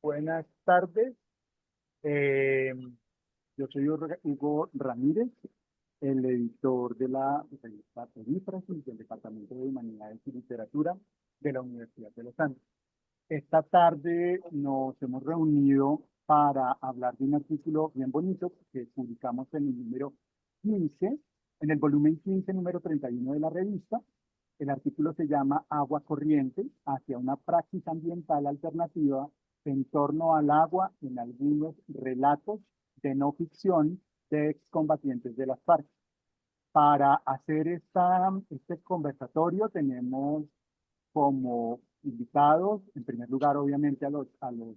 Buenas tardes. Eh, yo soy Hugo Ramírez, el editor de la revista Perífrasis del Departamento de Humanidades y Literatura de la Universidad de los Andes. Esta tarde nos hemos reunido para hablar de un artículo bien bonito que publicamos en el número 15, en el volumen 15, número 31 de la revista. El artículo se llama Agua corriente hacia una praxis ambiental alternativa en torno al agua en algunos relatos de no ficción de excombatientes de las FARC. Para hacer este conversatorio tenemos como invitados, en primer lugar, obviamente, a los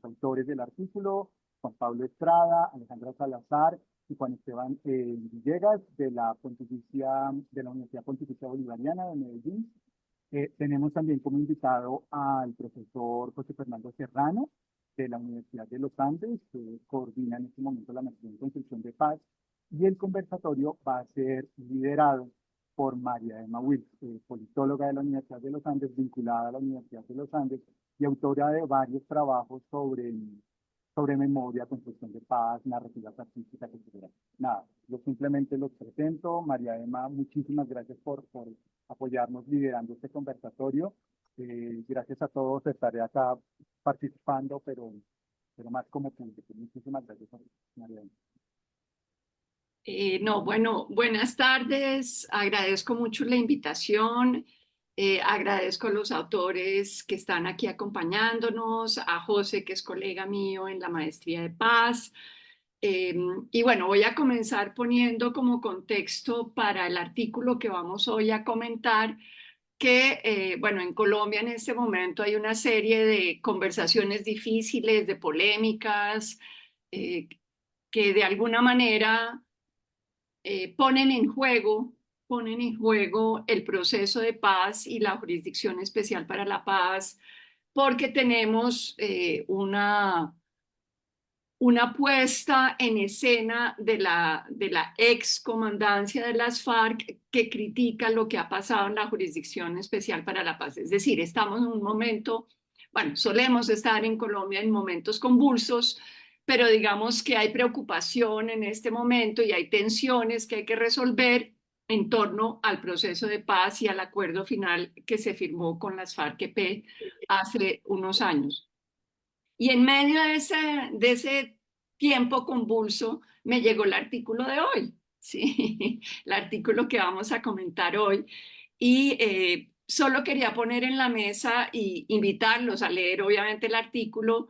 autores del artículo, Juan Pablo Estrada, Alejandra Salazar y Juan Esteban Villegas de la Universidad Pontificia Bolivariana de Medellín. Tenemos también como invitado al profesor José Fernando Serrano de la Universidad de los Andes, que coordina en este momento la maestría en construcción de paz, y el conversatorio va a ser liderado por María Emma Wills, politóloga de la Universidad de los Andes, vinculada a la Universidad de los Andes y autora de varios trabajos sobre memoria, construcción de paz, narrativas artísticas, etc. Nada, yo simplemente los presento. María Emma, muchísimas gracias por apoyarnos liderando este conversatorio. Gracias a todos, estaré acá participando, pero más como público. Muchísimas gracias, María Emma. No, bueno, buenas tardes. Agradezco mucho la invitación. Agradezco a los autores que están aquí acompañándonos, a José, que es colega mío en la Maestría de Paz. Y bueno, voy a comenzar poniendo como contexto para el artículo que vamos hoy a comentar, que, bueno, en Colombia en este momento hay una serie de conversaciones difíciles, de polémicas, que de alguna manera ponen en juego el proceso de paz y la Jurisdicción Especial para la Paz, porque tenemos una puesta en escena de la ex comandancia de las FARC que critica lo que ha pasado en la Jurisdicción Especial para la Paz. Es decir, estamos en un momento, bueno, solemos estar en Colombia en momentos convulsos, pero digamos que hay preocupación en este momento y hay tensiones que hay que resolver en torno al proceso de paz y al acuerdo final que se firmó con las FARC-EP hace unos años. Y en medio de ese tiempo convulso me llegó el artículo de hoy, ¿sí? El artículo que vamos a comentar hoy. Y solo quería poner en la mesa y invitarlos a leer obviamente el artículo,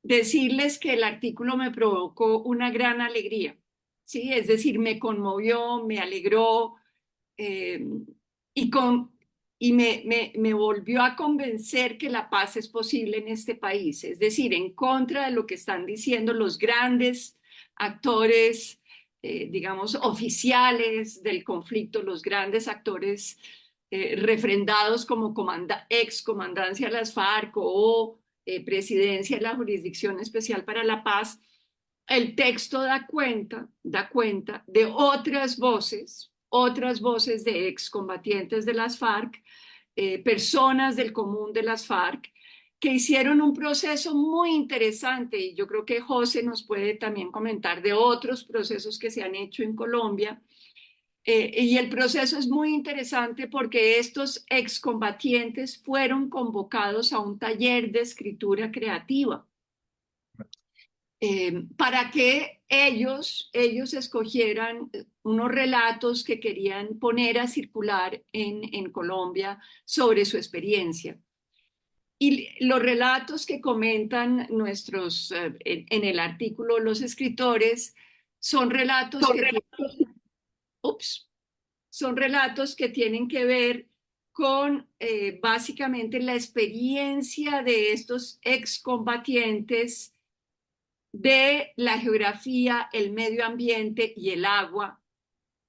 decirles que el artículo me provocó una gran alegría, ¿sí? Es decir, me conmovió, me alegró, eh, y, me volvió a convencer que la paz es posible en este país, es decir, en contra de lo que están diciendo los grandes actores, digamos, oficiales del conflicto, los grandes actores refrendados como ex comandancia de las FARC o presidencia de la Jurisdicción Especial para la Paz. El texto da cuenta de otras voces de excombatientes de las FARC, personas del común de las FARC, que hicieron un proceso muy interesante, y yo creo que José nos puede también comentar de otros procesos que se han hecho en Colombia. Y el proceso es muy interesante porque estos excombatientes fueron convocados a un taller de escritura creativa, para que ellos escogieran unos relatos que querían poner a circular en Colombia sobre su experiencia. Y los relatos que comentan en el artículo los escritores son relatos son relatos que tienen que ver con básicamente la experiencia de estos excombatientes de la geografía, el medio ambiente y el agua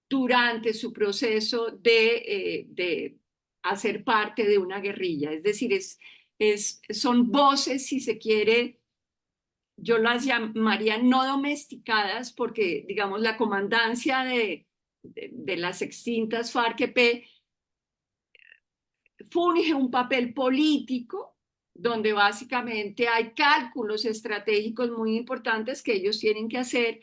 durante su proceso de hacer parte de una guerrilla. Es decir, son voces, si se quiere, yo las llamaría no domesticadas, porque, digamos, la comandancia de las extintas FARC-EP funge un papel político, donde básicamente hay cálculos estratégicos muy importantes que ellos tienen que hacer,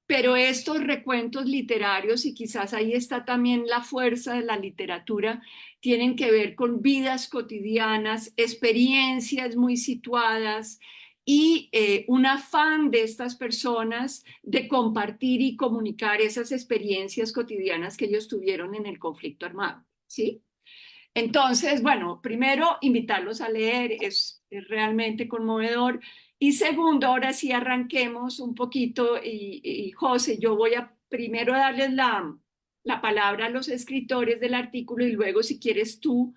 pero estos recuentos literarios, y quizás ahí está también la fuerza de la literatura, tienen que ver con vidas cotidianas, experiencias muy situadas y un afán de estas personas de compartir y comunicar esas experiencias cotidianas que ellos tuvieron en el conflicto armado, ¿sí? Entonces, bueno, primero, invitarlos a leer, es realmente conmovedor. Y segundo, ahora sí arranquemos un poquito y José, yo voy a primero darles la palabra a los escritores del artículo y luego, si quieres tú,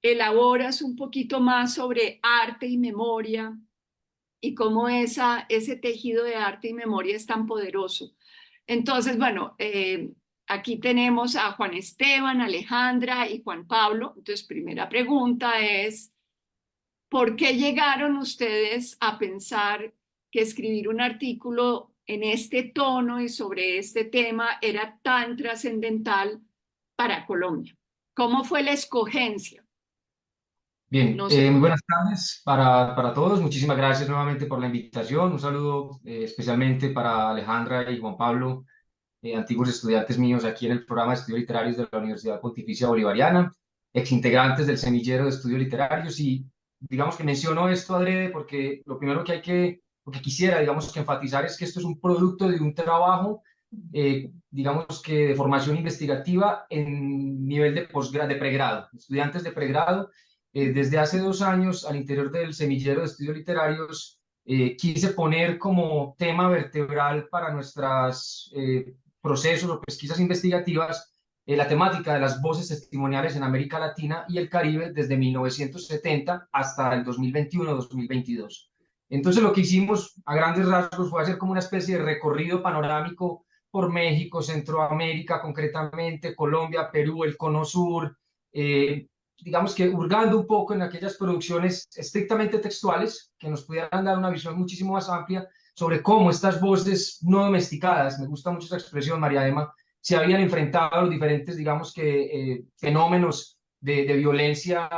elaboras un poquito más sobre arte y memoria y cómo ese tejido de arte y memoria es tan poderoso. Entonces, bueno, aquí tenemos a Juan Esteban, Alejandra y Juan Pablo. Entonces, primera pregunta es, ¿por qué llegaron ustedes a pensar que escribir un artículo en este tono y sobre este tema era tan trascendental para Colombia? ¿Cómo fue la escogencia? Bien, No sé. muy buenas tardes para todos. Muchísimas gracias nuevamente por la invitación. Un saludo especialmente para Alejandra y Juan Pablo, antiguos estudiantes míos aquí en el programa de estudios literarios de la Universidad Pontificia Bolivariana, exintegrantes del semillero de estudios literarios. Y digamos que menciono esto adrede porque lo primero lo que quisiera, digamos, que enfatizar es que esto es un producto de un trabajo, digamos que de formación investigativa en nivel de posgrado, de pregrado, estudiantes de pregrado. Desde hace 2 años, al interior del semillero de estudios literarios, quise poner como tema vertebral para nuestras procesos o pesquisas investigativas la temática de las voces testimoniales en América Latina y el Caribe desde 1970 hasta el 2021-2022. Entonces lo que hicimos a grandes rasgos fue hacer como una especie de recorrido panorámico por México, Centroamérica, concretamente Colombia, Perú, el Cono Sur, digamos que hurgando un poco en aquellas producciones estrictamente textuales que nos pudieran dar una visión muchísimo más amplia sobre cómo estas voces no domesticadas, me gusta mucho esa expresión, María Emma, se habían enfrentado a los diferentes, digamos que, fenómenos de violencia,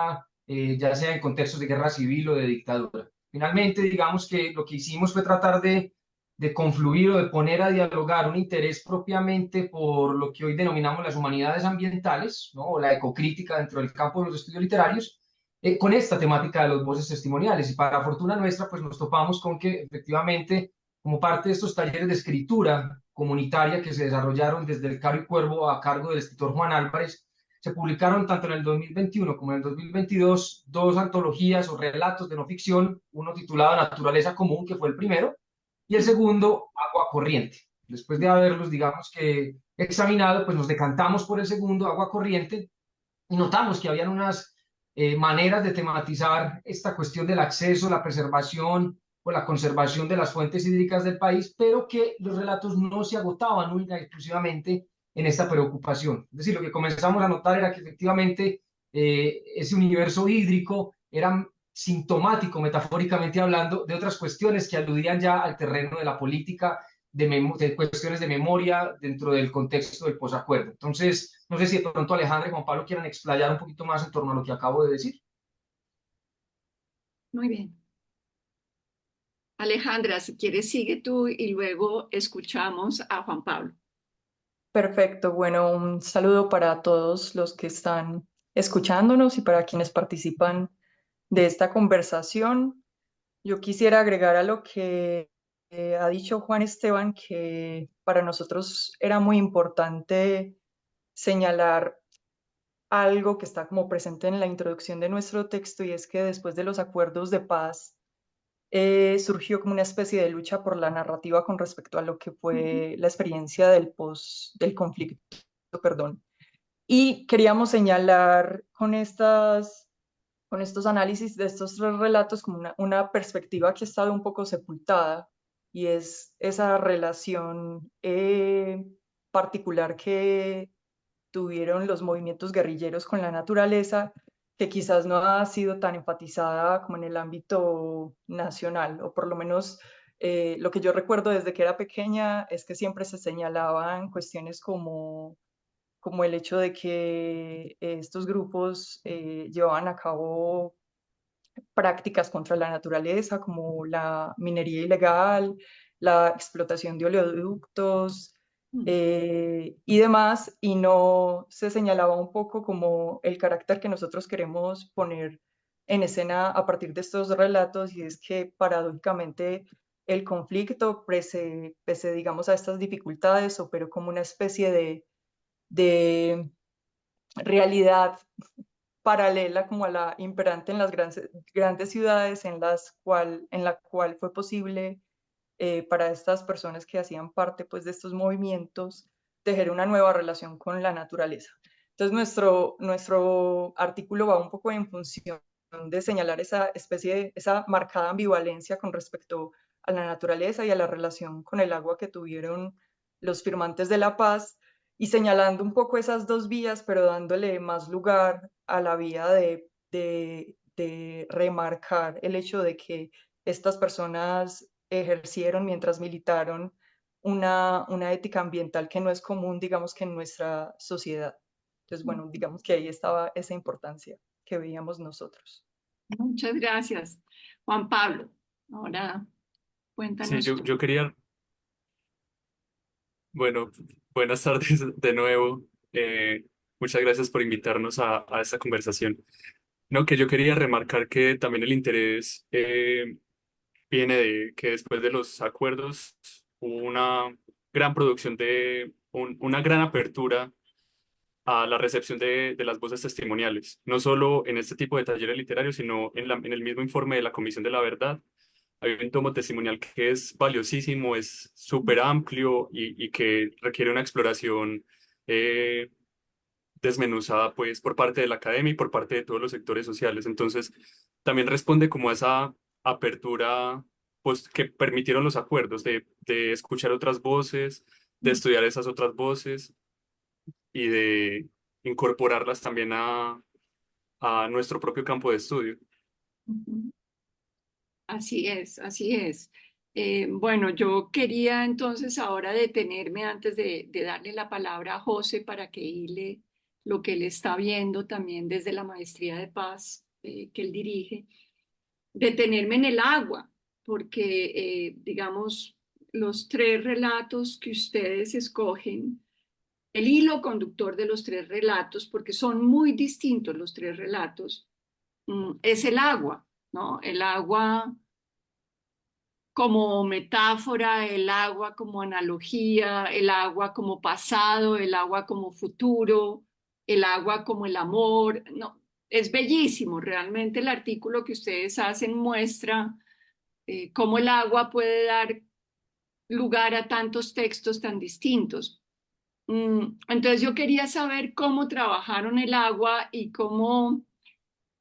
ya sea en contextos de guerra civil o de dictadura. Finalmente, digamos que lo que hicimos fue tratar de confluir o de poner a dialogar un interés propiamente por lo que hoy denominamos las humanidades ambientales, ¿no? O la ecocrítica dentro del campo de los estudios literarios, con esta temática de las voces testimoniales. Y para fortuna nuestra, pues nos topamos con que efectivamente, como parte de estos talleres de escritura comunitaria que se desarrollaron desde el Caro y Cuervo a cargo del escritor Juan Álvarez, se publicaron tanto en el 2021 como en el 2022 dos antologías o relatos de no ficción, uno titulado Naturaleza Común, que fue el primero, y el segundo, Agua Corriente. Después de haberlos, digamos que examinado, pues nos decantamos por el segundo, Agua Corriente, y notamos que habían unas maneras de tematizar esta cuestión del acceso, la preservación o la conservación de las fuentes hídricas del país, pero que los relatos no se agotaban única y exclusivamente en esta preocupación. Es decir, lo que comenzamos a notar era que efectivamente ese universo hídrico era sintomático, metafóricamente hablando, de otras cuestiones que aludían ya al terreno de la política, de cuestiones de memoria dentro del contexto del posacuerdo. Entonces, no sé si de pronto Alejandra y Juan Pablo quieran explayar un poquito más en torno a lo que acabo de decir. Muy bien. Alejandra, si quieres, sigue tú y luego escuchamos a Juan Pablo. Perfecto, bueno, un saludo para todos los que están escuchándonos y para quienes participan de esta conversación. Yo quisiera agregar a lo que ha dicho Juan Esteban, que para nosotros era muy importante señalar algo que está como presente en la introducción de nuestro texto, y es que después de los acuerdos de paz, surgió como una especie de lucha por la narrativa con respecto a lo que fue la experiencia del conflicto, perdón. Y queríamos señalar con estos análisis de estos tres relatos como una perspectiva que ha estado un poco sepultada, y es esa relación particular que tuvieron los movimientos guerrilleros con la naturaleza, que quizás no ha sido tan enfatizada como en el ámbito nacional, o por lo menos lo que yo recuerdo desde que era pequeña es que siempre se señalaban cuestiones como el hecho de que estos grupos llevaban a cabo prácticas contra la naturaleza, como la minería ilegal, la explotación de oleoductos y demás, y no se señalaba un poco como el carácter que nosotros queremos poner en escena a partir de estos relatos, y es que paradójicamente el conflicto, pese, digamos, a estas dificultades, operó como una especie de realidad paralela como a la imperante en las grandes ciudades en la cual fue posible para estas personas que hacían parte pues de estos movimientos tejer una nueva relación con la naturaleza. Entonces nuestro artículo va un poco en función de señalar esa esa marcada ambivalencia con respecto a la naturaleza y a la relación con el agua que tuvieron los firmantes de la paz, y señalando un poco esas dos vías, pero dándole más lugar a la vía de remarcar el hecho de que estas personas ejercieron mientras militaron una ética ambiental que no es común, digamos, que en nuestra sociedad. Entonces, bueno, digamos que ahí estaba esa importancia que veíamos nosotros. Muchas gracias, Juan Pablo. Ahora Sí, cuéntanos tú. yo quería, bueno, buenas tardes de nuevo. Muchas gracias por invitarnos a esta conversación. No, que yo quería remarcar que también el interés viene de que después de los acuerdos hubo una gran producción una gran apertura a la recepción de las voces testimoniales, no solo en este tipo de talleres literarios, sino en el mismo informe de la Comisión de la Verdad. Hay un tomo testimonial que es valiosísimo, es súper amplio y que requiere una exploración eh, desmenuzada pues, por parte de la academia y por parte de todos los sectores sociales. Entonces, también responde como a esa apertura pues, que permitieron los acuerdos de escuchar otras voces, de estudiar esas otras voces y de incorporarlas también a nuestro propio campo de estudio. Ujú. Así es, así es. Bueno, yo quería entonces ahora detenerme antes de darle la palabra a José para que hile lo que él está viendo también desde la Maestría de Paz que él dirige, detenerme en el agua, porque digamos, los tres relatos que ustedes escogen, el hilo conductor de los tres relatos, porque son muy distintos los tres relatos, es el agua, ¿no? El agua como metáfora, el agua como analogía, el agua como pasado, el agua como futuro, el agua como el amor. No, es bellísimo. Realmente el artículo que ustedes hacen muestra cómo el agua puede dar lugar a tantos textos tan distintos. Entonces yo quería saber cómo trabajaron el agua y cómo...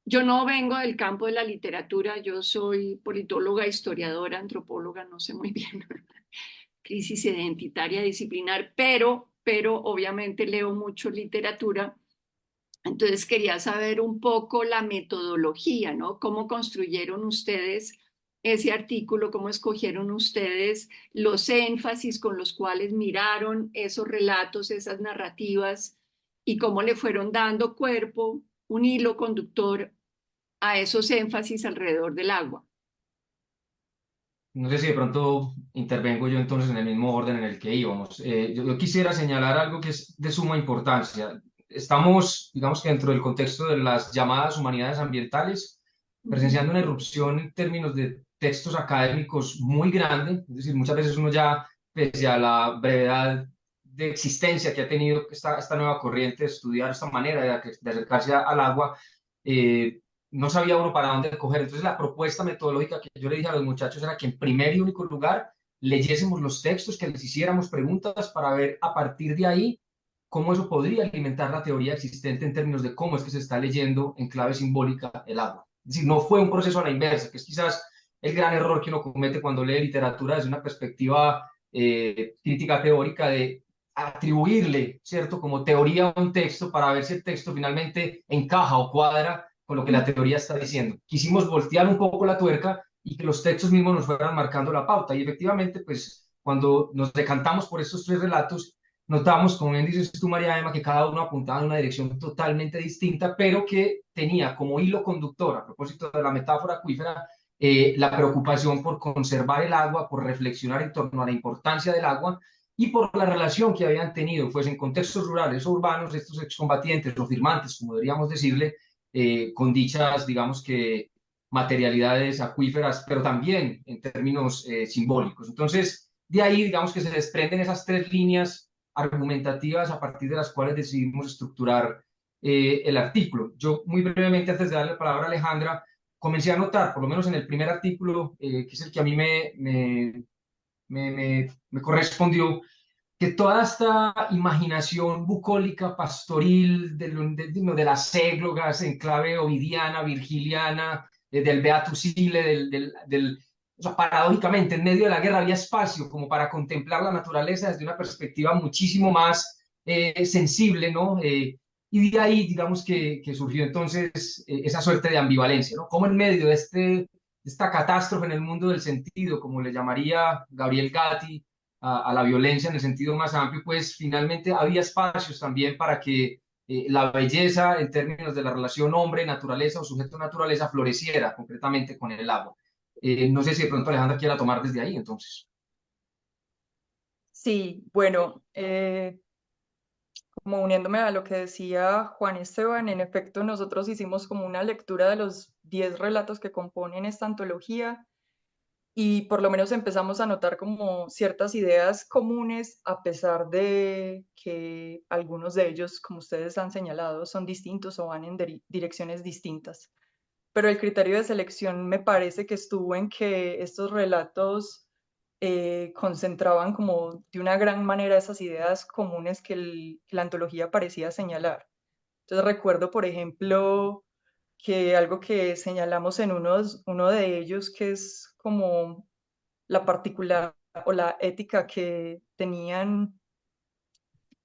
Yo no vengo del campo de la literatura, yo soy politóloga, historiadora, antropóloga, no sé muy bien, crisis identitaria disciplinar, pero obviamente leo mucho literatura. Entonces quería saber un poco la metodología, ¿no? ¿Cómo construyeron ustedes ese artículo? ¿Cómo escogieron ustedes los énfasis con los cuales miraron esos relatos, esas narrativas y cómo le fueron dando cuerpo, un hilo conductor a esos énfasis alrededor del agua? No sé si de pronto intervengo yo entonces en el mismo orden en el que íbamos. Yo quisiera señalar algo que es de suma importancia. Estamos, digamos que dentro del contexto de las llamadas humanidades ambientales, presenciando una irrupción en términos de textos académicos muy grande. Es decir, muchas veces uno ya, pese a la brevedad de existencia que ha tenido esta nueva corriente de estudiar esta manera de acercarse al agua, no sabía uno para dónde coger. Entonces la propuesta metodológica que yo le dije a los muchachos era que en primer y único lugar leyésemos los textos, que les hiciéramos preguntas para ver a partir de ahí cómo eso podría alimentar la teoría existente en términos de cómo es que se está leyendo en clave simbólica el agua. Es decir, no fue un proceso a la inversa, que es quizás el gran error que uno comete cuando lee literatura desde una perspectiva crítica teórica de atribuirle, ¿cierto?, como teoría a un texto para ver si el texto finalmente encaja o cuadra con lo que la teoría está diciendo. Quisimos voltear un poco la tuerca y que los textos mismos nos fueran marcando la pauta. Y efectivamente, pues cuando nos decantamos por estos tres relatos, notamos, como bien dices tú, María Emma, que cada uno apuntaba en una dirección totalmente distinta, pero que tenía como hilo conductor, a propósito de la metáfora acuífera, la preocupación por conservar el agua, por reflexionar en torno a la importancia del agua y por la relación que habían tenido, pues en contextos rurales o urbanos, estos excombatientes o firmantes, como deberíamos decirle, con dichas, digamos que, materialidades acuíferas, pero también en términos simbólicos. Entonces, de ahí, digamos que se desprenden esas tres líneas argumentativas a partir de las cuales decidimos estructurar el artículo. Yo, muy brevemente, antes de darle la palabra a Alejandra, comencé a notar, por lo menos en el primer artículo, que es el que a mí me correspondió, que toda esta imaginación bucólica, pastoril, de las églogas en clave ovidiana, virgiliana, del Beatus Ille, o sea, paradójicamente, en medio de la guerra había espacio como para contemplar la naturaleza desde una perspectiva muchísimo más sensible, ¿no? Y de ahí, digamos que surgió entonces esa suerte de ambivalencia, ¿no? Como en medio de esta catástrofe en el mundo del sentido, como le llamaría Gabriel Gatti, a la violencia en el sentido más amplio, pues finalmente había espacios también para que la belleza en términos de la relación hombre-naturaleza o sujeto-naturaleza floreciera concretamente con el agua. No sé si de pronto Alejandra quiera tomar desde ahí, entonces. Sí, bueno, como uniéndome a lo que decía Juan Esteban, en efecto nosotros hicimos como una lectura de los 10 relatos que componen esta antología y por lo menos empezamos a notar como ciertas ideas comunes, a pesar de que algunos de ellos, como ustedes han señalado, son distintos o van en direcciones distintas. Pero el criterio de selección me parece que estuvo en que estos relatos concentraban como de una gran manera esas ideas comunes que la antología parecía señalar. Entonces recuerdo, por ejemplo, que algo que señalamos en uno de ellos, que es como la particular o la ética que tenían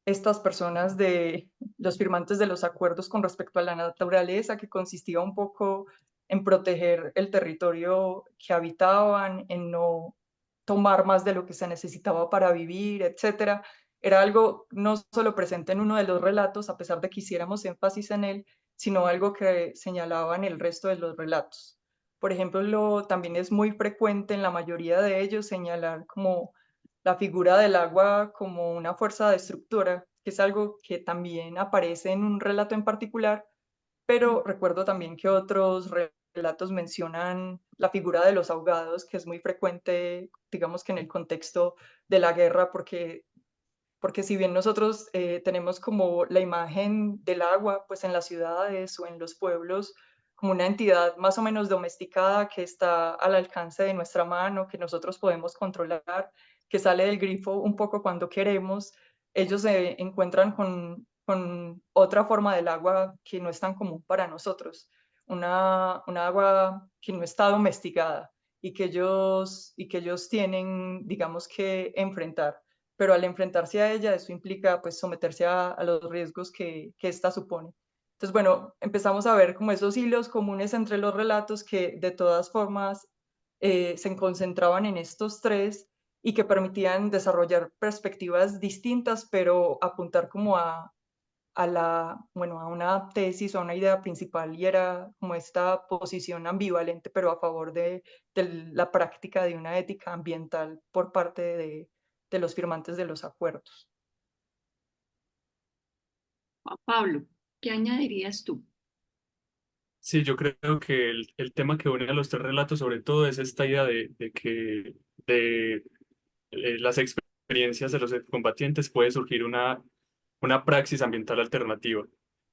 estas personas de los firmantes de los acuerdos con respecto a la naturaleza, que consistía un poco en proteger el territorio que habitaban, en no tomar más de lo que se necesitaba para vivir, etcétera. Era algo no solo presente en uno de los relatos, a pesar de que hiciéramos énfasis en él, sino algo que señalaba en el resto de los relatos. Por ejemplo, también es muy frecuente en la mayoría de ellos señalar como la figura del agua como una fuerza destructora, que es algo que también aparece en un relato en particular, pero recuerdo también que otros relatos mencionan la figura de los ahogados, que es muy frecuente, digamos que en el contexto de la guerra, porque si bien nosotros tenemos como la imagen del agua, pues en las ciudades o en los pueblos, como una entidad más o menos domesticada que está al alcance de nuestra mano, que nosotros podemos controlar, que sale del grifo un poco cuando queremos, ellos se encuentran con otra forma del agua que no es tan común para nosotros, una agua que no está domesticada y que ellos tienen, digamos que, enfrentar, pero al enfrentarse a ella, eso implica pues someterse a los riesgos que ésta supone. Entonces, bueno, empezamos a ver como esos hilos comunes entre los relatos que de todas formas se concentraban en estos tres y que permitían desarrollar perspectivas distintas, pero apuntar como bueno, a una tesis o a una idea principal, y era como esta posición ambivalente, pero a favor de la práctica de una ética ambiental por parte de los firmantes de los acuerdos. Juan Pablo, ¿qué añadirías tú? Sí, yo creo que el tema que une a los tres relatos sobre todo es esta idea de que de las experiencias de los combatientes puede surgir una praxis ambiental alternativa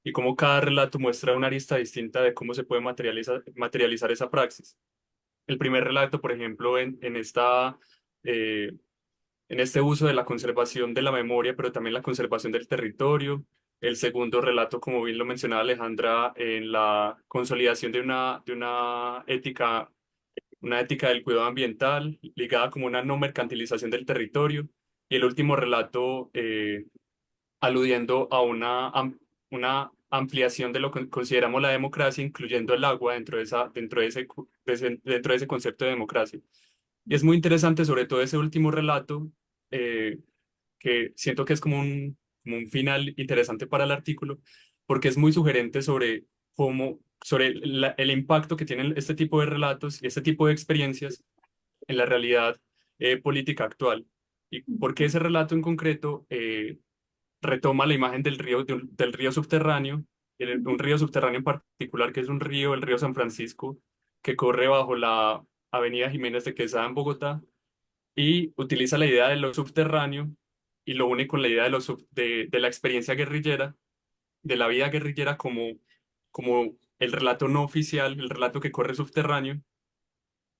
y cómo cada relato muestra una arista distinta de cómo se puede materializar esa praxis. El primer relato, por ejemplo, eh, en este uso de la conservación de la memoria, pero también la conservación del territorio. El segundo relato, como bien lo mencionaba Alejandra, en la consolidación una ética del cuidado ambiental ligada como una no mercantilización del territorio. Y el último relato, aludiendo a una ampliación de lo que consideramos la democracia, incluyendo el agua dentro de ese concepto de democracia. Y es muy interesante, sobre todo ese último relato, eh, que siento que es como un final interesante para el artículo, porque es muy sugerente sobre sobre el impacto que tienen este tipo de relatos y este tipo de experiencias en la realidad política actual. Y porque ese relato en concreto retoma la imagen del río, del río subterráneo, un río subterráneo en particular, que es un río, el río San Francisco, que corre bajo la Avenida Jiménez de Quesada en Bogotá, y utiliza la idea de lo subterráneo y lo une con la idea de la experiencia guerrillera, de la vida guerrillera como el relato no oficial, el relato que corre subterráneo,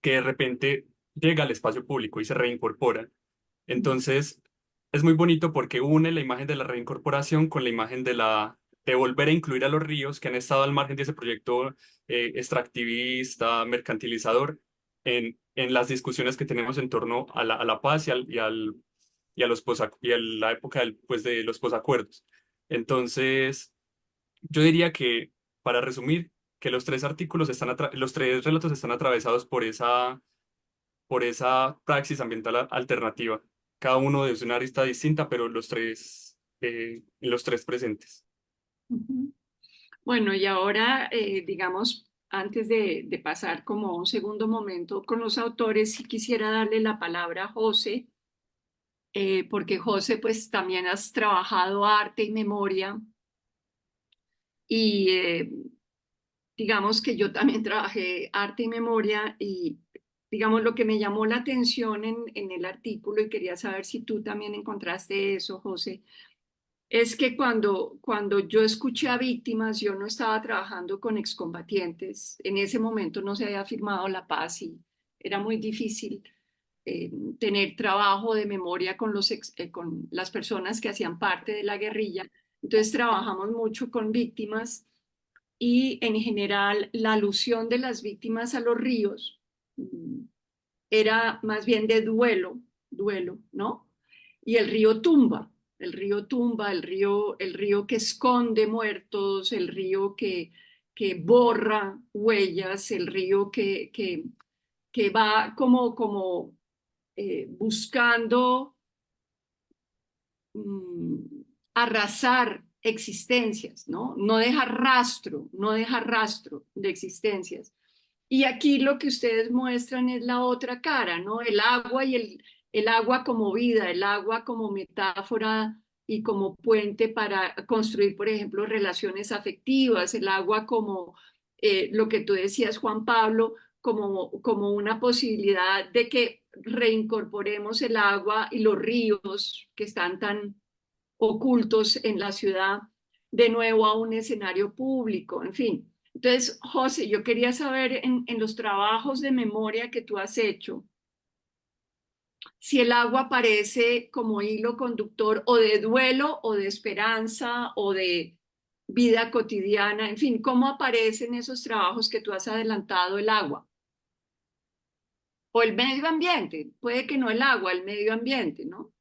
que de repente llega al espacio público y se reincorpora. Entonces, es muy bonito porque une la imagen de la reincorporación con la imagen de volver a incluir a los ríos que han estado al margen de ese proyecto extractivista, mercantilizador, en las discusiones que tenemos en torno a la paz y a y a la época pues, de los posacuerdos. Entonces, yo diría que, para resumir, que los tres artículos los tres relatos están atravesados por esa praxis ambiental alternativa, cada uno desde una arista distinta, pero los tres presentes. Ujú. Bueno, y ahora, digamos, antes de pasar como a un segundo momento con los autores, sí quisiera darle la palabra a José, porque José, pues también has trabajado arte y memoria, y digamos que yo también trabajé arte y memoria, y digamos lo que me llamó la atención en el artículo, y quería saber si tú también encontraste eso, José, es que cuando yo escuché a víctimas, yo no estaba trabajando con excombatientes. En ese momento no se había firmado la paz y era muy difícil tener trabajo de memoria con las personas que hacían parte de la guerrilla. Entonces trabajamos mucho con víctimas y en general la alusión de las víctimas a los ríos era más bien de duelo, ¿no? Y el río que esconde muertos, el río que borra huellas, el río que va como buscando mm, arrasar existencias, ¿no? No deja rastro de existencias. Y aquí lo que ustedes muestran es la otra cara, ¿no? El agua y el agua como vida, el agua como metáfora y como puente para construir, por ejemplo, relaciones afectivas, el agua como lo que tú decías, Juan Pablo, como una posibilidad de que reincorporemos el agua y los ríos que están tan ocultos en la ciudad de nuevo a un escenario público, en fin. Entonces, José, yo quería saber en los trabajos de memoria que tú has hecho, si el agua aparece como hilo conductor o de duelo o de esperanza o de vida cotidiana, en fin, ¿cómo aparecen esos trabajos que tú has adelantado el agua? O el medio ambiente, puede que no el agua, el medio ambiente, ¿no?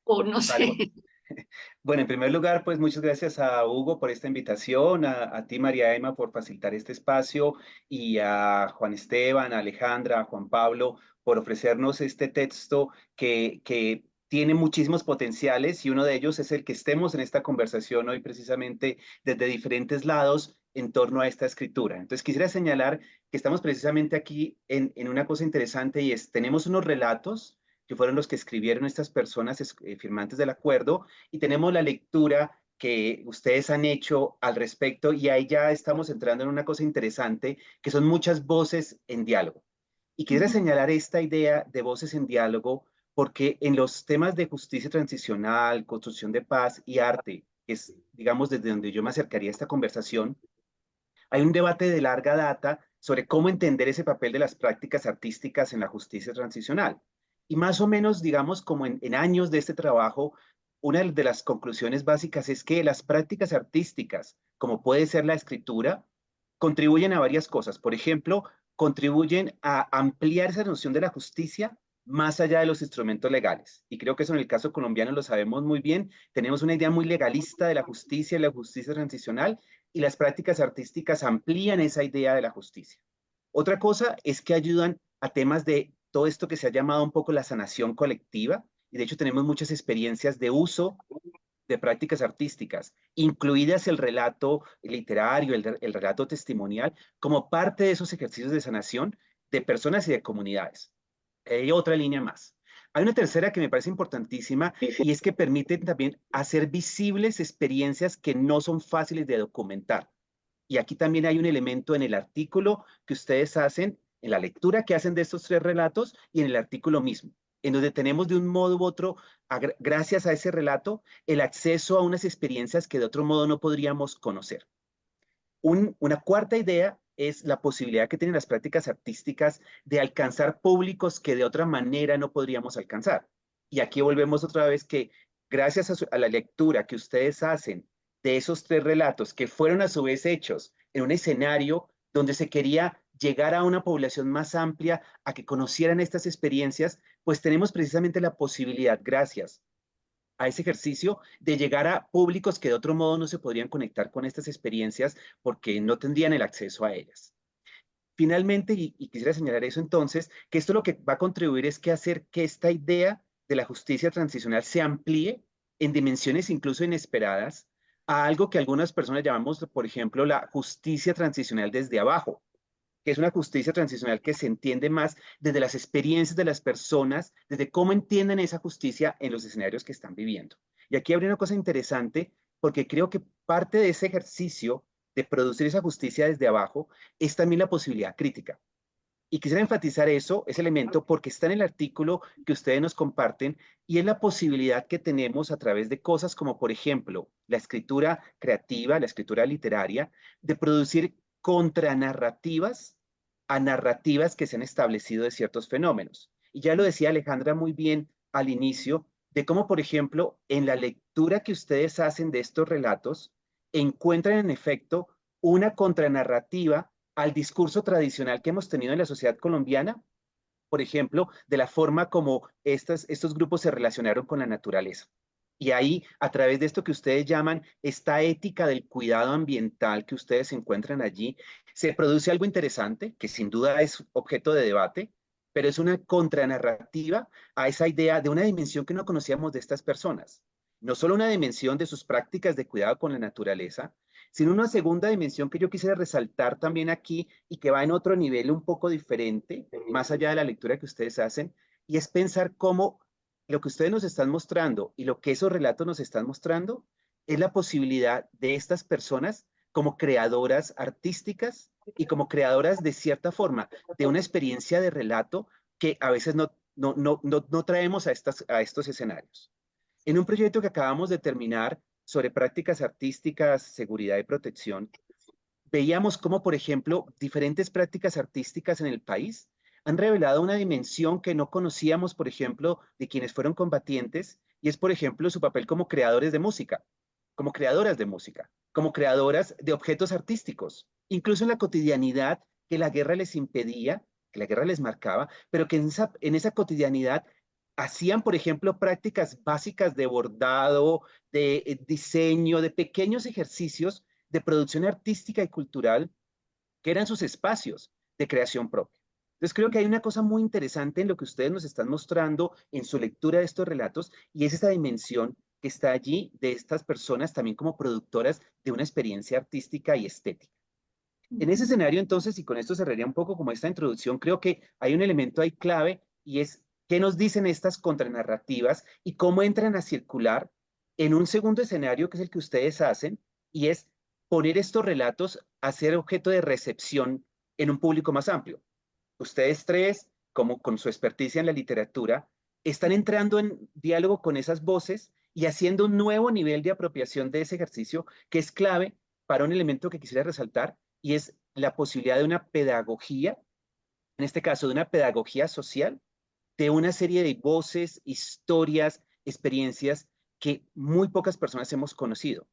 O no Vale, sé. bueno, en primer lugar, pues muchas gracias a Hugo por esta invitación, a ti, María Emma, por facilitar este espacio, y a Juan Esteban, a Alejandra, a Juan Pablo, por ofrecernos este texto que tiene muchísimos potenciales, y uno de ellos es el que estemos en esta conversación hoy precisamente desde diferentes lados en torno a esta escritura. Entonces, quisiera señalar que estamos precisamente aquí en una cosa interesante, y es, tenemos unos relatos que fueron los que escribieron estas personas firmantes del acuerdo, y tenemos la lectura que ustedes han hecho al respecto, y ahí ya estamos entrando en una cosa interesante, que son muchas voces en diálogo. Y quisiera señalar esta idea de voces en diálogo, porque en los temas de justicia transicional, construcción de paz y arte, que es, digamos, desde donde yo me acercaría a esta conversación, hay un debate de larga data sobre cómo entender ese papel de las prácticas artísticas en la justicia transicional. Y más o menos, digamos, como en años de este trabajo, una de las conclusiones básicas es que las prácticas artísticas, como puede ser la escritura, contribuyen a varias cosas. Por ejemplo, contribuyen a ampliar esa noción de la justicia más allá de los instrumentos legales. Y creo que eso en el caso colombiano lo sabemos muy bien. Tenemos una idea muy legalista de la justicia y la justicia transicional, y las prácticas artísticas amplían esa idea de la justicia. Otra cosa es que ayudan a temas de todo esto que se ha llamado un poco la sanación colectiva, y de hecho tenemos muchas experiencias de uso de prácticas artísticas, incluidas el relato literario, el relato testimonial, como parte de esos ejercicios de sanación de personas y de comunidades. Hay otra línea más. Hay una tercera que me parece importantísima y es que permiten también hacer visibles experiencias que no son fáciles de documentar. Y aquí también hay un elemento en el artículo que ustedes hacen, en la lectura que hacen de estos 3 relatos y en el artículo mismo, en donde tenemos de un modo u otro, gracias a ese relato, el acceso a unas experiencias que de otro modo no podríamos conocer. Una cuarta idea es la posibilidad que tienen las prácticas artísticas de alcanzar públicos que de otra manera no podríamos alcanzar. Y aquí volvemos otra vez que gracias a la lectura que ustedes hacen de esos 3 relatos que fueron a su vez hechos en un escenario donde se quería llegar a una población más amplia, a que conocieran estas experiencias, pues tenemos precisamente la posibilidad, gracias a ese ejercicio, de llegar a públicos que de otro modo no se podrían conectar con estas experiencias porque no tendrían el acceso a ellas. Finalmente, y quisiera señalar eso entonces, que esto lo que va a contribuir es que hacer que esta idea de la justicia transicional se amplíe en dimensiones incluso inesperadas a algo que algunas personas llamamos, por ejemplo, la justicia transicional desde abajo, que es una justicia transicional que se entiende más desde las experiencias de las personas, desde cómo entienden esa justicia en los escenarios que están viviendo. Y aquí habría una cosa interesante, porque creo que parte de ese ejercicio de producir esa justicia desde abajo es también la posibilidad crítica. Y quisiera enfatizar eso, ese elemento, porque está en el artículo que ustedes nos comparten y es la posibilidad que tenemos a través de cosas como, por ejemplo, la escritura creativa, la escritura literaria, de producir contranarrativas a narrativas que se han establecido de ciertos fenómenos. Y ya lo decía Alejandra muy bien al inicio, de cómo, por ejemplo, en la lectura que ustedes hacen de estos relatos, encuentran en efecto una contranarrativa al discurso tradicional que hemos tenido en la sociedad colombiana, por ejemplo, de la forma como estos grupos se relacionaron con la naturaleza. Y ahí, a través de esto que ustedes llaman esta ética del cuidado ambiental que ustedes encuentran allí, se produce algo interesante, que sin duda es objeto de debate, pero es una contranarrativa a esa idea de una dimensión que no conocíamos de estas personas. No solo una dimensión de sus prácticas de cuidado con la naturaleza, sino una segunda dimensión que yo quisiera resaltar también aquí y que va en otro nivel un poco diferente, más allá de la lectura que ustedes hacen, y es pensar cómo lo que ustedes nos están mostrando y lo que esos relatos nos están mostrando es la posibilidad de estas personas como creadoras artísticas y como creadoras de cierta forma de una experiencia de relato que a veces no traemos a estos escenarios. En un proyecto que acabamos de terminar sobre prácticas artísticas, seguridad y protección, veíamos cómo, por ejemplo, diferentes prácticas artísticas en el país han revelado una dimensión que no conocíamos, por ejemplo, de quienes fueron combatientes, y es, por ejemplo, su papel como creadores de música, como creadoras de música, como creadoras de objetos artísticos, incluso en la cotidianidad que la guerra les impedía, que la guerra les marcaba, pero que en esa cotidianidad hacían, por ejemplo, prácticas básicas de bordado, de diseño, de pequeños ejercicios de producción artística y cultural que eran sus espacios de creación propia. Entonces creo que hay una cosa muy interesante en lo que ustedes nos están mostrando en su lectura de estos relatos y es esta dimensión que está allí de estas personas también como productoras de una experiencia artística y estética. En ese escenario entonces, y con esto cerraría un poco como esta introducción, creo que hay un elemento ahí clave y es qué nos dicen estas contranarrativas y cómo entran a circular en un segundo escenario que es el que ustedes hacen y es poner estos relatos a ser objeto de recepción en un público más amplio. Ustedes 3, como con su experticia en la literatura, están entrando en diálogo con esas voces y haciendo un nuevo nivel de apropiación de ese ejercicio que es clave para un elemento que quisiera resaltar y es la posibilidad de una pedagogía, en este caso de una pedagogía social, de una serie de voces, historias, experiencias que muy pocas personas hemos conocido.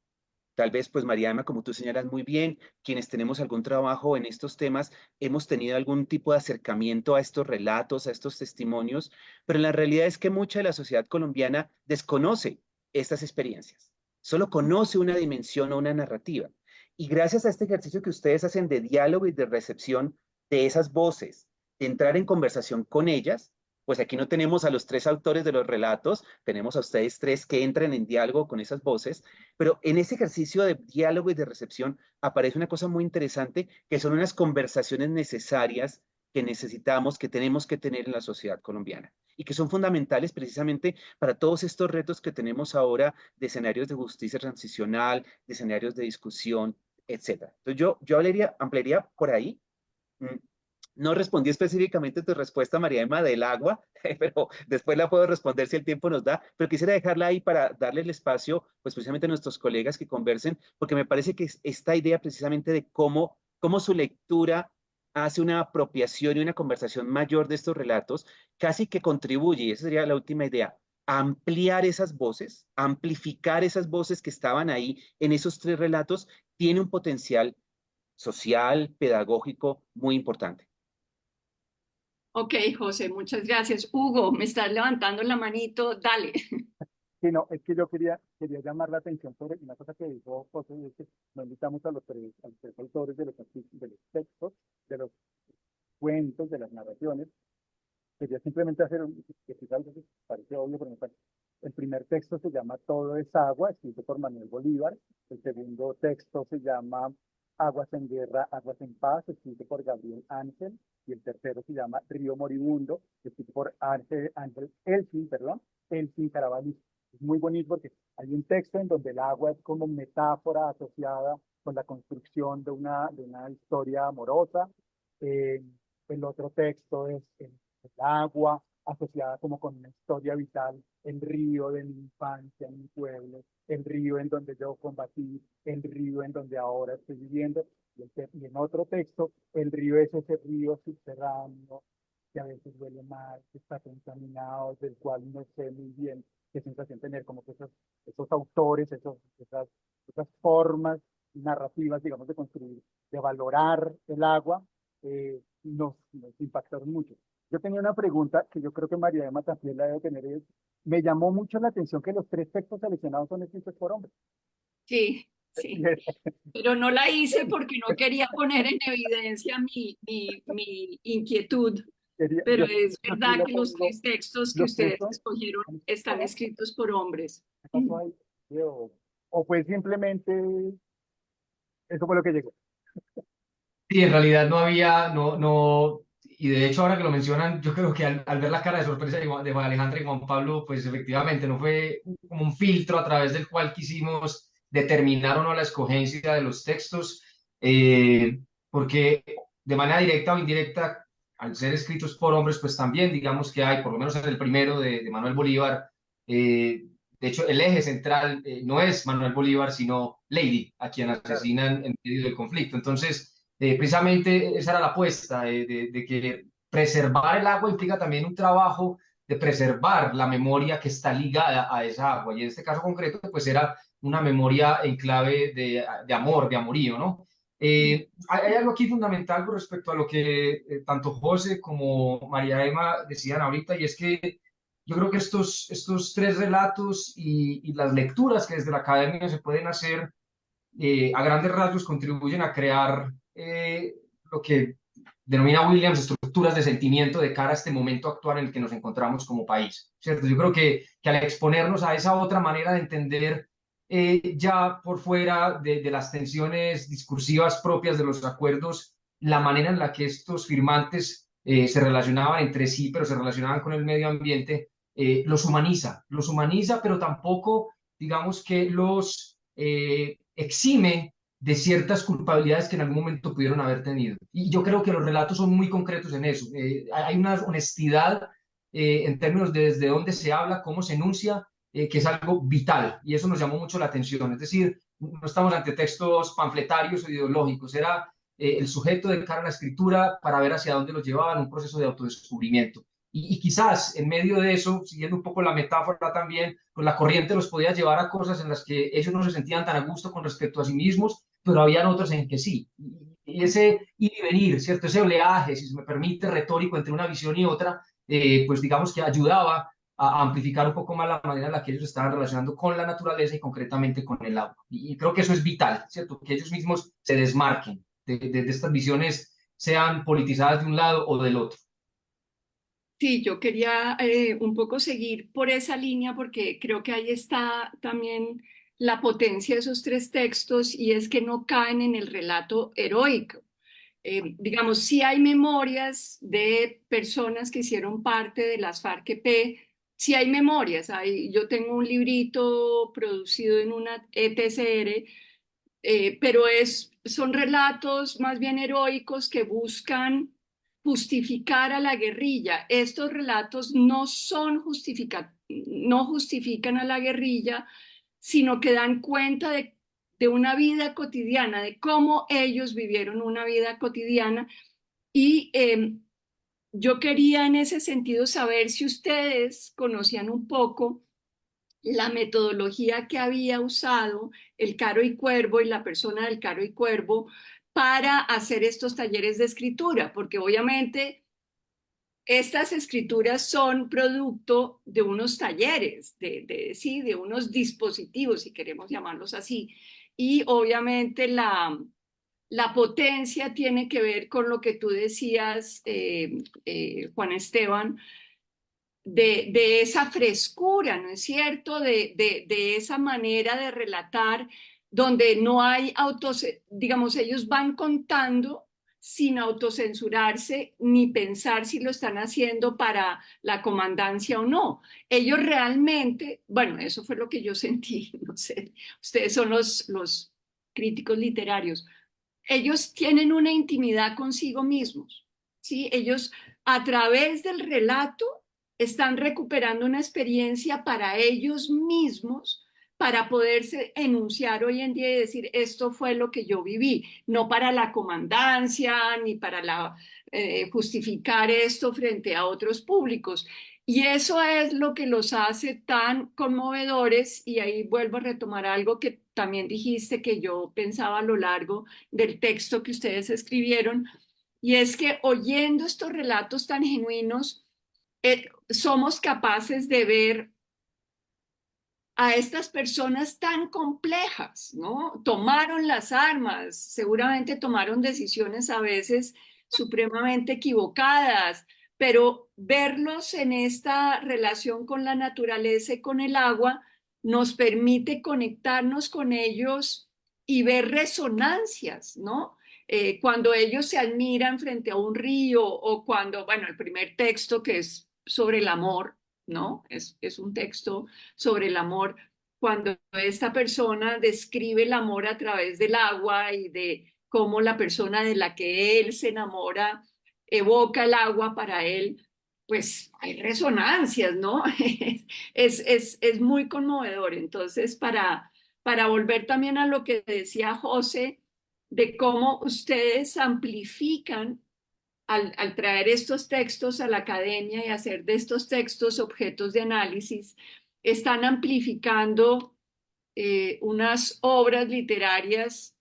Tal vez, pues María Emma, como tú señalas muy bien, quienes tenemos algún trabajo en estos temas, hemos tenido algún tipo de acercamiento a estos relatos, a estos testimonios, pero la realidad es que mucha de la sociedad colombiana desconoce estas experiencias, solo conoce una dimensión o una narrativa. Y gracias a este ejercicio que ustedes hacen de diálogo y de recepción de esas voces, de entrar en conversación con ellas, pues aquí no tenemos a los tres autores de los relatos, tenemos a ustedes tres que entran en diálogo con esas voces, pero en ese ejercicio de diálogo y de recepción aparece una cosa muy interesante, que son unas conversaciones necesarias que necesitamos, que tenemos que tener en la sociedad colombiana y que son fundamentales precisamente para todos estos retos que tenemos ahora de escenarios de justicia transicional, de escenarios de discusión, etcétera. Entonces yo ampliaría por ahí. No respondí específicamente tu respuesta, María Emma, del agua, pero después la puedo responder si el tiempo nos da, pero quisiera dejarla ahí para darle el espacio, pues precisamente a nuestros colegas que conversen, porque me parece que esta idea precisamente de cómo su lectura hace una apropiación y una conversación mayor de estos relatos, casi que contribuye, y esa sería la última idea, a ampliar esas voces, amplificar esas voces que estaban ahí en esos tres relatos, tiene un potencial social, pedagógico muy importante. Ok, José, muchas gracias. Hugo, me estás levantando la manito, dale. Sí, no, es que yo quería llamar la atención sobre una cosa que dijo José, y es que no invitamos a los tres autores de los textos, de los cuentos, de las narraciones. Quería simplemente hacer que quizás algo que parece obvio, pero me parece. El primer texto se llama Todo es agua, escrito por Manuel Bolívar. El segundo texto se llama Aguas en guerra, aguas en paz, escrito por Gabriel Ángel. Y el tercero se llama Río moribundo, escrito por Elfin Carabalí. Es muy bonito porque hay un texto en donde el agua es como metáfora asociada con la construcción de una historia amorosa. El otro texto es el agua asociada como con una historia vital, el río de mi infancia, en mi pueblo, el río en donde yo combatí, el río en donde ahora estoy viviendo. Y en otro texto, el río es ese río subterráneo que a veces huele mal, que está contaminado, del cual no sé muy bien qué sensación tener, como que esos autores, esas formas narrativas, digamos, de construir, de valorar el agua, nos impactaron mucho. Yo tenía una pregunta que yo creo que María Emma también la debe tener. Me llamó mucho la atención que los tres textos seleccionados son escritos por hombres. Sí, sí. Pero no la hice porque no quería poner en evidencia mi inquietud. Pero es verdad que los tres textos que ustedes escogieron están escritos por hombres. ¿O fue simplemente eso fue lo que llegó? Sí, en realidad no había, y de hecho ahora que lo mencionan, yo creo que al ver la cara de sorpresa de Juan Alejandra y Juan Pablo, pues efectivamente no fue como un filtro a través del cual quisimos determinar o no la escogencia de los textos, porque de manera directa o indirecta, al ser escritos por hombres, pues también digamos que hay, por lo menos en el primero de Manuel Bolívar, de hecho el eje central no es Manuel Bolívar, sino Lady, a quien asesinan en medio del conflicto. Entonces, precisamente esa era la apuesta, de que preservar el agua implica también un trabajo de preservar la memoria que está ligada a esa agua. Y en este caso concreto, pues era una memoria en clave de amor, de amorío, ¿no? Hay algo aquí fundamental con respecto a lo que tanto José como María Emma decían ahorita, y es que yo creo que estos tres relatos y las lecturas que desde la academia se pueden hacer a grandes rasgos contribuyen a crear lo que denomina Williams estructuras de sentimiento de cara a este momento actual en el que nos encontramos como país, ¿cierto? Yo creo que al exponernos a esa otra manera de entender ya por fuera de las tensiones discursivas propias de los acuerdos, la manera en la que estos firmantes se relacionaban entre sí, pero se relacionaban con el medio ambiente, los humaniza, pero tampoco, digamos que los exime de ciertas culpabilidades que en algún momento pudieron haber tenido. Y yo creo que los relatos son muy concretos en eso. Hay una honestidad en términos de desde dónde se habla, cómo se enuncia, que es algo vital. Y eso nos llamó mucho la atención. Es decir, no estamos ante textos panfletarios o ideológicos. Era el sujeto de cara a la escritura para ver hacia dónde lo llevaban, un proceso de autodescubrimiento. Y quizás en medio de eso, siguiendo un poco la metáfora también, pues la corriente los podía llevar a cosas en las que ellos no se sentían tan a gusto con respecto a sí mismos, pero habían otras en que sí. Y ese ir y venir, ¿cierto? Ese oleaje, si se me permite, retórico entre una visión y otra, pues digamos que ayudaba a amplificar un poco más la manera en la que ellos estaban relacionando con la naturaleza y concretamente con el agua. Y creo que eso es vital, ¿cierto? Que ellos mismos se desmarquen de estas visiones, sean politizadas de un lado o del otro. Sí, yo quería un poco seguir por esa línea porque creo que ahí está también la potencia de esos tres textos y es que no caen en el relato heroico. Digamos, sí hay memorias de personas que hicieron parte de las FARC-EP, sí hay memorias. Yo tengo un librito producido en una EPCR, pero son relatos más bien heroicos que buscan justificar a la guerrilla. Estos relatos no justifican a la guerrilla, sino que dan cuenta de una vida cotidiana, de cómo ellos vivieron una vida cotidiana. Y yo quería en ese sentido saber si ustedes conocían un poco la metodología que había usado el Caro y Cuervo y la persona del Caro y Cuervo para hacer estos talleres de escritura, porque obviamente estas escrituras son producto de unos talleres, sí, de unos dispositivos, si queremos llamarlos así, y obviamente la potencia tiene que ver con lo que tú decías, Juan Esteban, de esa frescura, ¿no es cierto? De esa manera de relatar donde no hay digamos, ellos van contando sin autocensurarse ni pensar si lo están haciendo para la comandancia o no. Ellos realmente, bueno, eso fue lo que yo sentí, no sé, ustedes son los críticos literarios, ellos tienen una intimidad consigo mismos, ¿sí? Ellos a través del relato están recuperando una experiencia para ellos mismos para poderse enunciar hoy en día y decir, esto fue lo que yo viví, no para la comandancia ni para justificar esto frente a otros públicos. Y eso es lo que los hace tan conmovedores, y ahí vuelvo a retomar algo que también dijiste que yo pensaba a lo largo del texto que ustedes escribieron, y es que oyendo estos relatos tan genuinos, somos capaces de ver a estas personas tan complejas, ¿no? Tomaron las armas, seguramente tomaron decisiones a veces supremamente equivocadas, pero verlos en esta relación con la naturaleza y con el agua nos permite conectarnos con ellos y ver resonancias, ¿no? Cuando ellos se admiran frente a un río o cuando, bueno, el primer texto que es sobre el amor, ¿no? Es un texto sobre el amor, cuando esta persona describe el amor a través del agua y de cómo la persona de la que él se enamora evoca el agua para él, pues hay resonancias, ¿no? Es muy conmovedor. Entonces, para volver también a lo que decía José, de cómo ustedes amplifican al traer estos textos a la academia y hacer de estos textos objetos de análisis, están amplificando unas obras literarias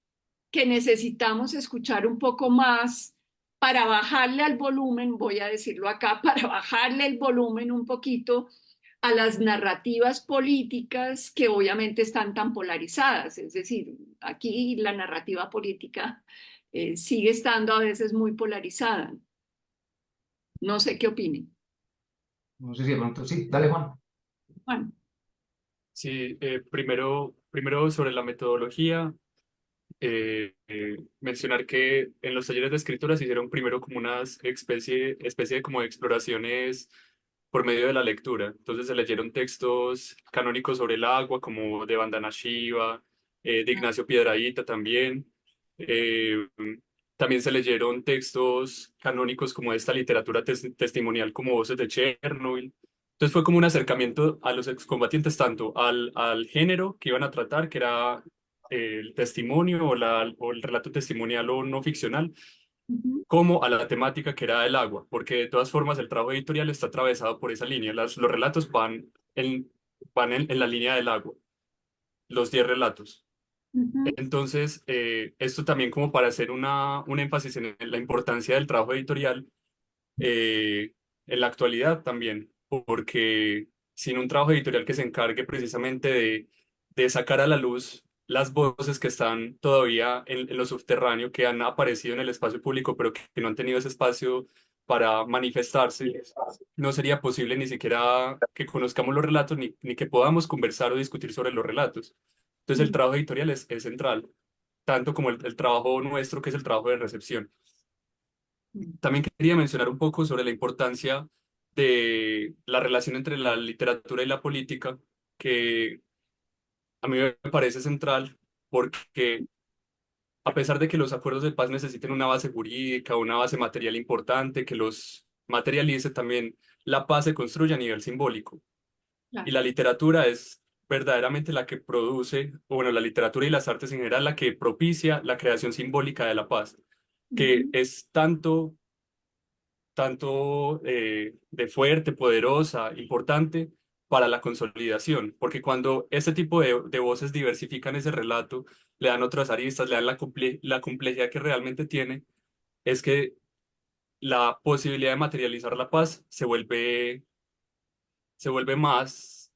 que necesitamos escuchar un poco más para bajarle al volumen, voy a decirlo acá, para bajarle el volumen un poquito a las narrativas políticas que obviamente están tan polarizadas. Es decir, aquí la narrativa política sigue estando a veces muy polarizada. No sé qué opinen. No sé si de pronto, sí, dale Juan. Bueno, Sí, primero sobre la metodología, mencionar que en los talleres de escritura se hicieron primero como unas especie de como de exploraciones por medio de la lectura. Entonces se leyeron textos canónicos sobre el agua, como de Vandana Shiva, de Ignacio Piedrahíta también. Eh, También se leyeron textos canónicos como de esta literatura testimonial como Voces de Chernobyl. Entonces fue como un acercamiento a los excombatientes, tanto al género que iban a tratar, que era el testimonio o el relato testimonial o no ficcional, ujú, como a la temática que era el agua, porque de todas formas el trabajo editorial está atravesado por esa línea. Los relatos van en la línea del agua, los 10 relatos. ujú. Entonces, esto también como para hacer un énfasis en la importancia del trabajo editorial eh, en la actualidad también, porque sin un trabajo editorial que se encargue precisamente de sacar a la luz las voces que están todavía en lo subterráneo, que han aparecido en el espacio público, pero que no han tenido ese espacio para manifestarse, no sería posible ni siquiera que conozcamos los relatos ni que podamos conversar o discutir sobre los relatos. Entonces el trabajo editorial es central, tanto como el trabajo nuestro, que es el trabajo de recepción. También quería mencionar un poco sobre la importancia de la relación entre la literatura y la política, que a mí me parece central porque a pesar de que los acuerdos de paz necesiten una base jurídica, una base material importante, que los materialice, también la paz se construye a nivel simbólico. Y Claro. la literatura es verdaderamente la que produce, o bueno, la literatura y las artes en general, la que propicia la creación simbólica de la paz, que es tanto de fuerte, poderosa, importante para la consolidación, porque cuando este tipo de voces diversifican ese relato, le dan otras aristas, le dan la complejidad que realmente tiene, es que la posibilidad de materializar la paz se vuelve más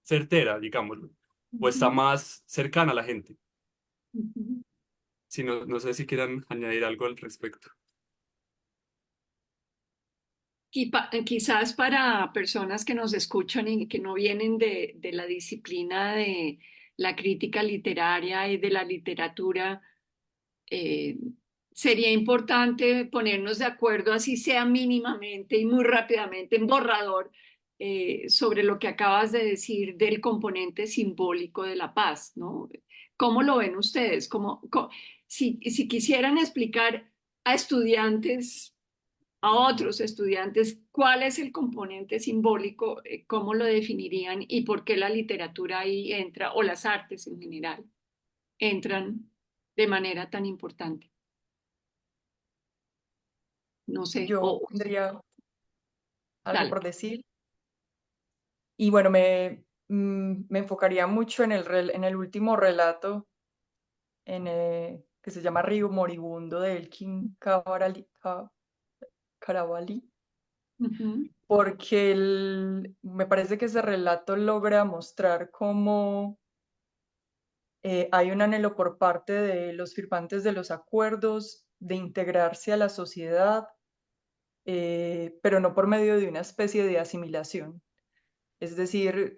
certera, digámoslo, o está más cercana a la gente. Si no, no sé si quieran añadir algo al respecto. Quizás para personas que nos escuchan y que no vienen de la disciplina de la crítica literaria y de la literatura, eh, sería importante ponernos de acuerdo, así sea mínimamente y muy rápidamente, en borrador, sobre lo que acabas de decir del componente simbólico de la paz, ¿no? ¿Cómo lo ven ustedes? Si quisieran explicar a estudiantes, a otros estudiantes, cuál es el componente simbólico, cómo lo definirían y por qué la literatura ahí entra, o las artes en general, entran de manera tan importante. No sé, Yo tendría algo dale. por decir. Y bueno, me enfocaría mucho en el último relato que se llama Río Moribundo de Elkin Carabalí, Ujú, porque me parece que ese relato logra mostrar cómo hay un anhelo por parte de los firmantes de los acuerdos de integrarse a la sociedad, pero no por medio de una especie de asimilación. Es decir,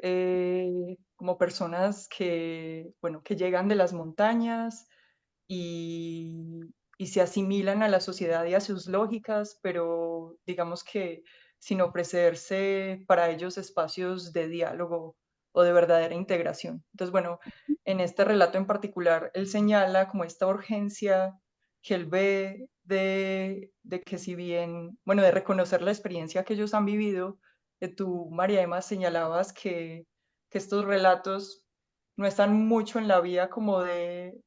como personas que, bueno, que llegan de las montañas y, y se asimilan a la sociedad y a sus lógicas, pero digamos que sin ofrecerse para ellos espacios de diálogo o de verdadera integración. Entonces, bueno, en este relato en particular, él señala como esta urgencia que él ve de que si bien, bueno, de reconocer la experiencia que ellos han vivido, tú, María Emma, señalabas que estos relatos no están mucho en la vía como de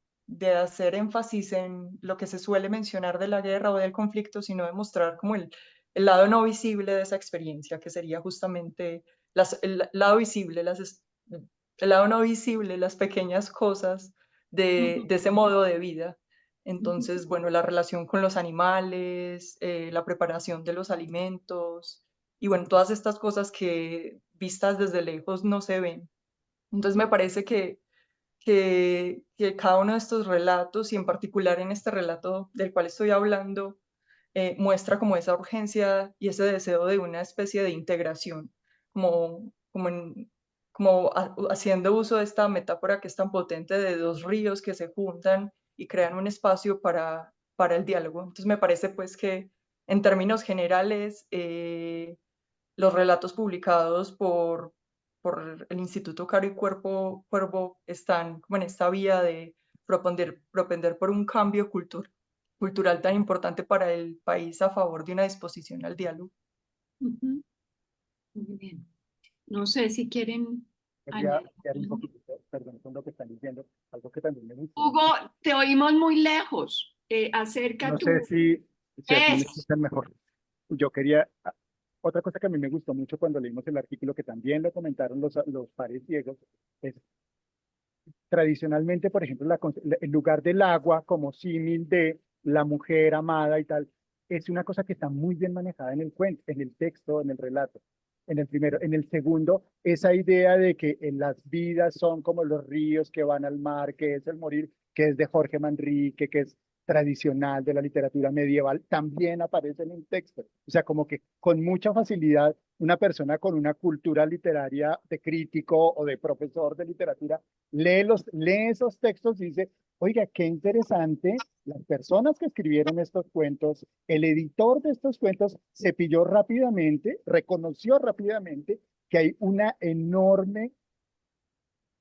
hacer énfasis en lo que se suele mencionar de la guerra o del conflicto, sino de mostrar como el lado no visible de esa experiencia, que sería justamente el lado visible, el lado no visible, las pequeñas cosas de ese modo de vida. Entonces, bueno, la relación con los animales, la preparación de los alimentos y bueno, todas estas cosas que vistas desde lejos no se ven. Entonces me parece que cada uno de estos relatos, y en particular en este relato del cual estoy hablando, muestra como esa urgencia y ese deseo de una especie de integración, como, como, haciendo uso de esta metáfora que es tan potente de dos ríos que se juntan y crean un espacio para el diálogo. Entonces me parece pues que en términos generales, los relatos publicados por el Instituto Caro y Cuervo están como en esta vía de propender por un cambio cultural tan importante para el país a favor de una disposición al diálogo. ujú. Muy bien. No sé si quieren Quería añadir. ampliar un poquito, perdón, con lo que están diciendo, algo que también me gustó Hugo, mucho. te oímos muy lejos. Acerca No sé tu... si aquí me Es. escuchan mejor. Yo quería, otra cosa que a mí me gustó mucho cuando leímos el artículo, que también lo comentaron los pares ciegos, es tradicionalmente, por ejemplo, el lugar del agua como símil de la mujer amada y tal, es una cosa que está muy bien manejada en el cuento, en el texto, en el relato. En el primero. En el segundo, esa idea de que en las vidas son como los ríos que van al mar, que es el morir, que es de Jorge Manrique, que es tradicional, de la literatura medieval, también aparece en un texto. O sea, como que con mucha facilidad una persona con una cultura literaria de crítico o de profesor de literatura lee esos textos y dice, oiga, qué interesante, las personas que escribieron estos cuentos, el editor de estos cuentos se pilló rápidamente, reconoció rápidamente que hay una enorme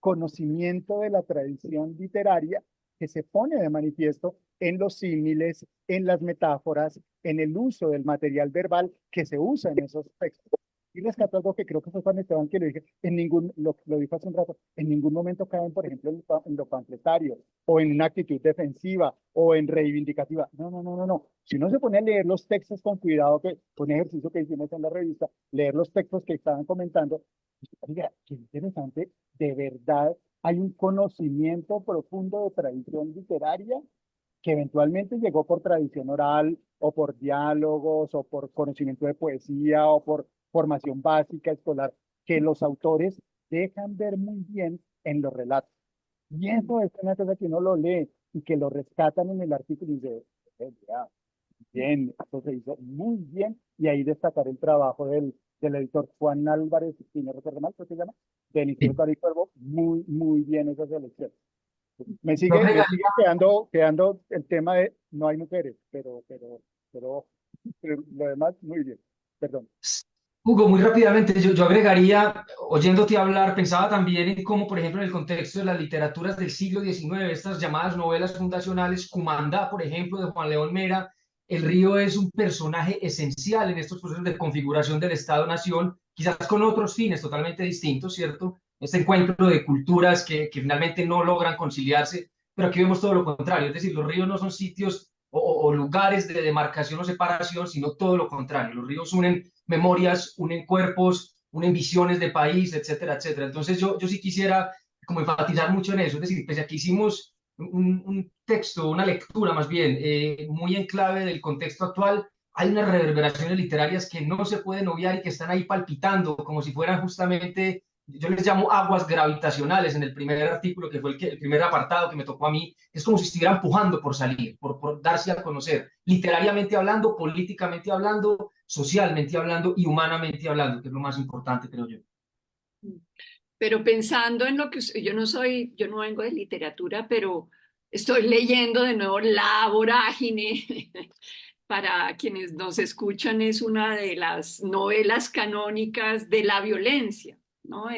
conocimiento de la tradición literaria que se pone de manifiesto en los símiles, en las metáforas, en el uso del material verbal que se usa en esos textos. Y rescato algo que creo que fue Juan Esteban que lo dije, lo dijo hace un rato, en ningún momento caen, por ejemplo, en lo panfletario, o en una actitud defensiva, o en reivindicativa. No, no, no, no, no. Si uno se pone a leer los textos con cuidado, que fue un ejercicio que hicimos en la revista, leer los textos que estaban comentando, oiga, qué interesante, de verdad hay un conocimiento profundo de tradición literaria que eventualmente llegó por tradición oral o por diálogos o por conocimiento de poesía o por formación básica escolar que los autores dejan ver muy bien en los relatos. Y eso es una cosa que uno lo lee y que lo rescatan en el artículo y dice, ya, bien, eso se hizo muy bien y ahí destacar el trabajo del editor Juan Álvarez, si no recuerdo mal, ¿cómo se llama? Del Instituto Cari Cuervo, muy bien esa selección. Me Yo sigue agregaría, quedando el tema de no hay mujeres, pero lo demás, muy bien. Perdón. Hugo, muy rápidamente, yo agregaría, oyéndote hablar, pensaba también en cómo, por ejemplo, en el contexto de las literaturas del siglo XIX, estas llamadas novelas fundacionales, Cumandá, por ejemplo, de Juan León Mera, el río es un personaje esencial en estos procesos de configuración del Estado-Nación, quizás con otros fines totalmente distintos, ¿cierto? Este encuentro de culturas que finalmente no logran conciliarse, pero aquí vemos todo lo contrario, es decir, los ríos no son sitios o lugares de demarcación o separación, sino todo lo contrario, los ríos unen memorias, unen cuerpos, unen visiones de país, etcétera, etcétera. Entonces yo sí quisiera como enfatizar mucho en eso, es decir, pese a que hicimos un texto, una lectura más bien, muy en clave del contexto actual, hay unas reverberaciones literarias que no se pueden obviar y que están ahí palpitando, como si fueran justamente, yo les llamo aguas gravitacionales en el primer artículo, que fue el primer apartado que me tocó a mí, es como si estuviera empujando por salir, por darse a conocer, literariamente hablando, políticamente hablando, socialmente hablando y humanamente hablando, que es lo más importante, creo yo. Pero pensando en lo que yo no vengo de literatura, pero estoy leyendo de nuevo La Vorágine. Para quienes nos escuchan, es una de las novelas canónicas de la violencia, ¿no?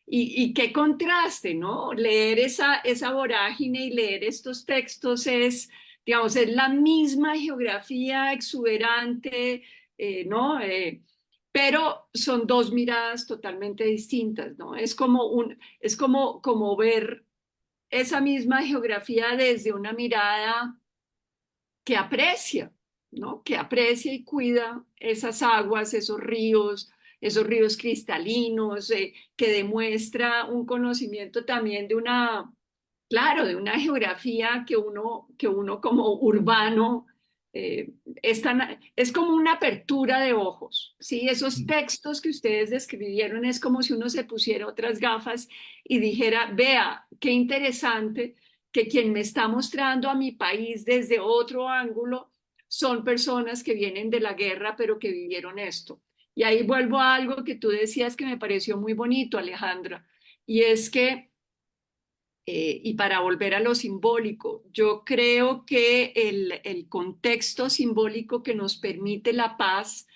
Y qué contraste, ¿no? Leer esa vorágine y leer estos textos digamos, es la misma geografía exuberante, ¿no? Pero son dos miradas totalmente distintas, ¿no? Es como ver esa misma geografía desde una mirada que aprecia, ¿no? Que aprecia y cuida esas aguas, esos ríos cristalinos, que demuestra un conocimiento también claro, de una geografía que uno como urbano es como una apertura de ojos, ¿sí? Esos textos que ustedes describieron es como si uno se pusiera otras gafas y dijera, vea, qué interesante que quien me está mostrando a mi país desde otro ángulo son personas que vienen de la guerra, pero que vivieron esto. Y ahí vuelvo a algo que tú decías que me pareció muy bonito, Alejandra, y es que y para volver a lo simbólico, yo creo que el contexto simbólico que nos permite la paz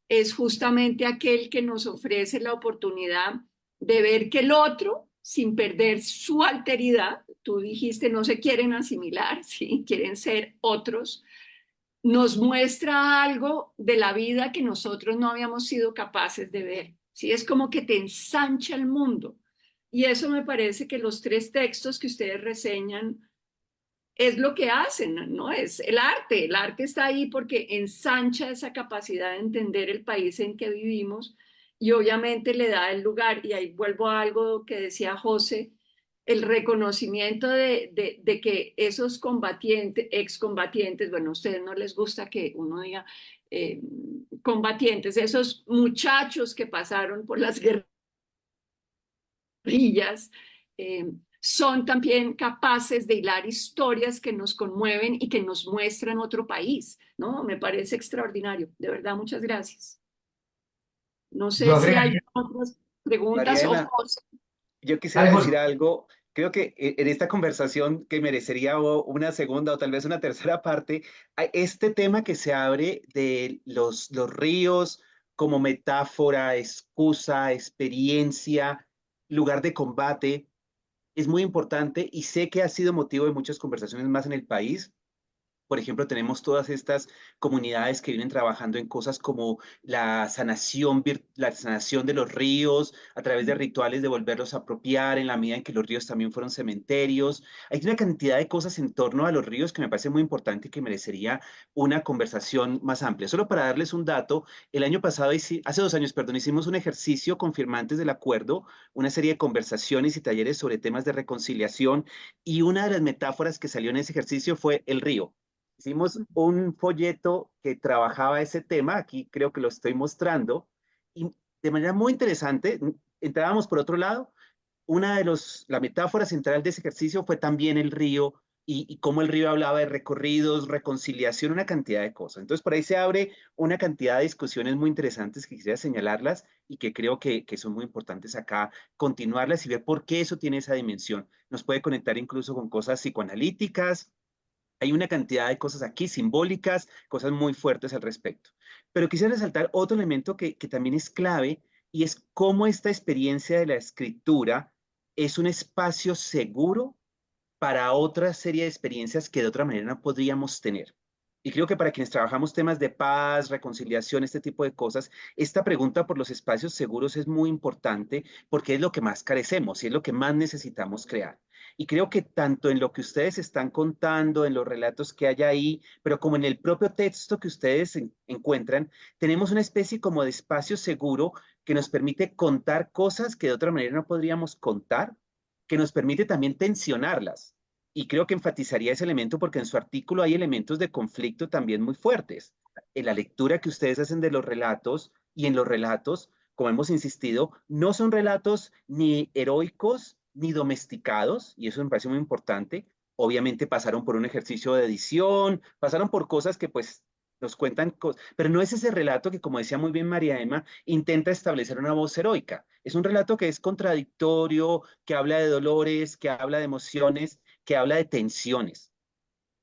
es justamente aquel que nos ofrece la oportunidad de ver que el otro, sin perder su alteridad, tú dijiste, no se quieren asimilar, ¿sí? Quieren ser otros, nos muestra algo de la vida que nosotros no habíamos sido capaces de ver, ¿sí? Es como que te ensancha el mundo. Y eso me parece que los tres textos que ustedes reseñan es lo que hacen, ¿no? Es el arte está ahí porque ensancha esa capacidad de entender el país en que vivimos y obviamente le da el lugar, y ahí vuelvo a algo que decía José, el reconocimiento de que esos combatientes, excombatientes, bueno, a ustedes no les gusta que uno diga combatientes, esos muchachos que pasaron por las guerrillas, son también capaces de hilar historias que nos conmueven y que nos muestran otro país, ¿no? Me parece extraordinario. De verdad, muchas gracias. No Yo sé si hay agregaría, otras María preguntas o Emma, cosas. yo quisiera dale, Jorge. decir algo. Creo que en esta conversación que merecería una segunda o tal vez una tercera parte, este tema que se abre de los ríos como metáfora, excusa, experiencia, lugar de combate, es muy importante y sé que ha sido motivo de muchas conversaciones más en el país. Por ejemplo, tenemos todas estas comunidades que vienen trabajando en cosas como la sanación de los ríos a través de rituales de volverlos a apropiar en la medida en que los ríos también fueron cementerios. Hay una cantidad de cosas en torno a los ríos que me parece muy importante y que merecería una conversación más amplia. Solo para darles un dato, el año pasado, hace 2 años, perdón, hicimos un ejercicio con firmantes del acuerdo, una serie de conversaciones y talleres sobre temas de reconciliación y una de las metáforas que salió en ese ejercicio fue el río. Hicimos un folleto que trabajaba ese tema, aquí creo que lo estoy mostrando, y de manera muy interesante, entrábamos por otro lado, la metáfora central de ese ejercicio fue también el río y cómo el río hablaba de recorridos, reconciliación, una cantidad de cosas. Entonces, por ahí se abre una cantidad de discusiones muy interesantes que quisiera señalarlas y que creo que son muy importantes acá, continuarlas y ver por qué eso tiene esa dimensión. Nos puede conectar incluso con cosas psicoanalíticas, hay una cantidad de cosas aquí simbólicas, cosas muy fuertes al respecto. Pero quisiera resaltar otro elemento que también es clave y es cómo esta experiencia de la escritura es un espacio seguro para otra serie de experiencias que de otra manera no podríamos tener. Y creo que para quienes trabajamos temas de paz, reconciliación, este tipo de cosas, esta pregunta por los espacios seguros es muy importante porque es lo que más carecemos y es lo que más necesitamos crear. Y creo que tanto en lo que ustedes están contando, en los relatos que hay ahí, pero como en el propio texto que ustedes encuentran, tenemos una especie como de espacio seguro que nos permite contar cosas que de otra manera no podríamos contar, que nos permite también tensionarlas. Y creo que enfatizaría ese elemento porque en su artículo hay elementos de conflicto también muy fuertes. En la lectura que ustedes hacen de los relatos y en los relatos, como hemos insistido, no son relatos ni heroicos ni domesticados, y eso me parece muy importante. Obviamente pasaron por un ejercicio de edición, pasaron por cosas que pues nos cuentan cosas, pero no es ese relato que, como decía muy bien María Emma, intenta establecer una voz heroica. Es un relato que es contradictorio, que habla de dolores, que habla de emociones, que habla de tensiones.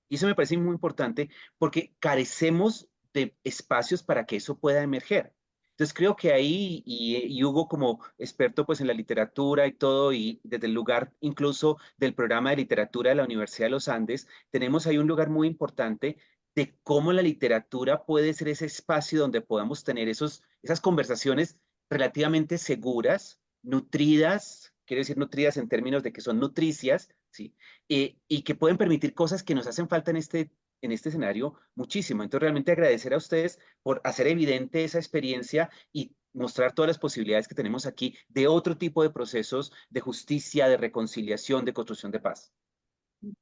Y eso me parece muy importante porque carecemos de espacios para que eso pueda emerger. Entonces creo que ahí, y Hugo como experto pues en la literatura y todo, y desde el lugar incluso del programa de literatura de la Universidad de los Andes, tenemos ahí un lugar muy importante de cómo la literatura puede ser ese espacio donde podamos tener esas conversaciones relativamente seguras, nutridas, quiero decir nutridas en términos de que son nutricias, ¿sí? Y que pueden permitir cosas que nos hacen falta en este escenario muchísimo. Entonces, realmente agradecer a ustedes por hacer evidente esa experiencia y mostrar todas las posibilidades que tenemos aquí de otro tipo de procesos de justicia, de reconciliación, de construcción de paz.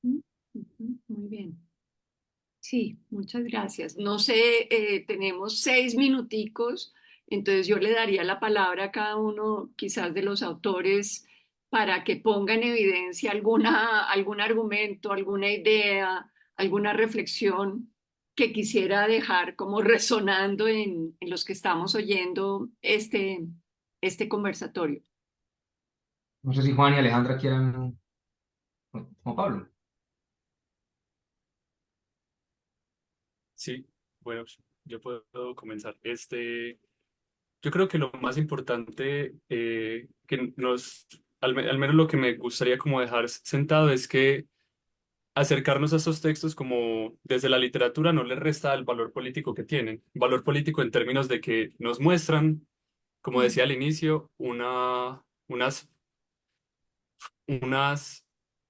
Muy bien. Sí, muchas gracias. No sé, tenemos 6 minuticos, entonces yo le daría la palabra a cada uno, quizás de los autores, para que ponga en evidencia algún argumento, alguna idea, alguna reflexión que quisiera dejar como resonando en los que estamos oyendo este conversatorio. No sé si Juan y Alejandra quieran, Juan Pablo. Sí, bueno, yo puedo comenzar. Yo creo que lo más importante al menos lo que me gustaría como dejar sentado es que acercarnos a estos textos como desde la literatura no les resta el valor político que tienen. Valor político en términos de que nos muestran, como decía al inicio, unas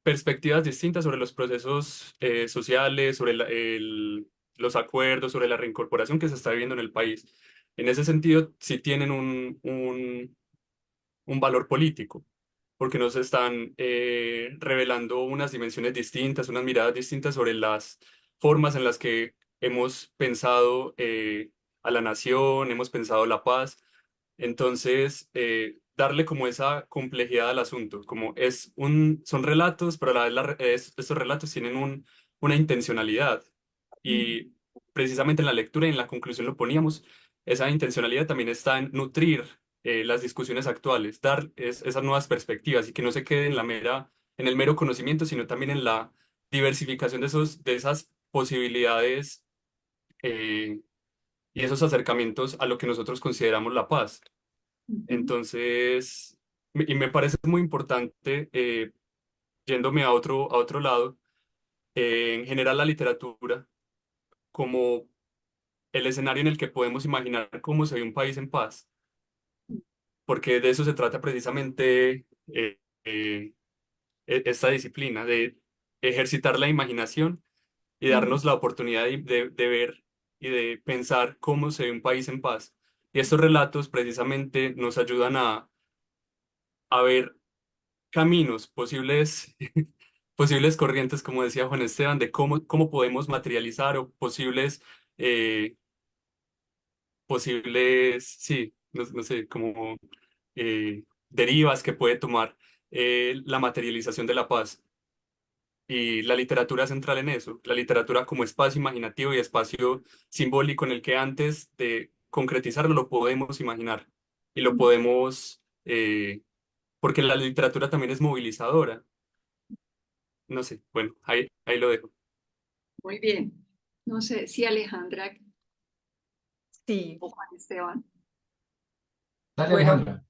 perspectivas distintas sobre los procesos sociales, sobre los acuerdos, sobre la reincorporación que se está viviendo en el país. En ese sentido, sí tienen un valor político, porque nos están revelando unas dimensiones distintas, unas miradas distintas sobre las formas en las que hemos pensado a la nación, hemos pensado la paz. Entonces, darle como esa complejidad al asunto, como son relatos, pero a la vez estos relatos tienen una intencionalidad. Y precisamente en la lectura y en la conclusión lo poníamos, esa intencionalidad también está en nutrir las discusiones actuales, dar esas nuevas perspectivas y que no se quede en el mero conocimiento, sino también en la diversificación de esas posibilidades y esos acercamientos a lo que nosotros consideramos la paz. Entonces, y me parece muy importante, yéndome a otro lado, en general la literatura como el escenario en el que podemos imaginar cómo se ve un país en paz, porque de eso se trata precisamente esta disciplina, de ejercitar la imaginación y darnos la oportunidad de ver y de pensar cómo se ve un país en paz. Y estos relatos precisamente nos ayudan a ver caminos, posibles corrientes, como decía Juan Esteban, de cómo podemos materializar o eh, sí, no sé, como derivas que puede tomar la materialización de la paz. Y la literatura es central en eso, la literatura como espacio imaginativo y espacio simbólico en el que antes de concretizarlo lo podemos imaginar y lo podemos, porque la literatura también es movilizadora. No sé, bueno, ahí lo dejo. Muy bien. No sé si Alejandra Sí, o Juan Esteban. Dale, bueno, Alejandra.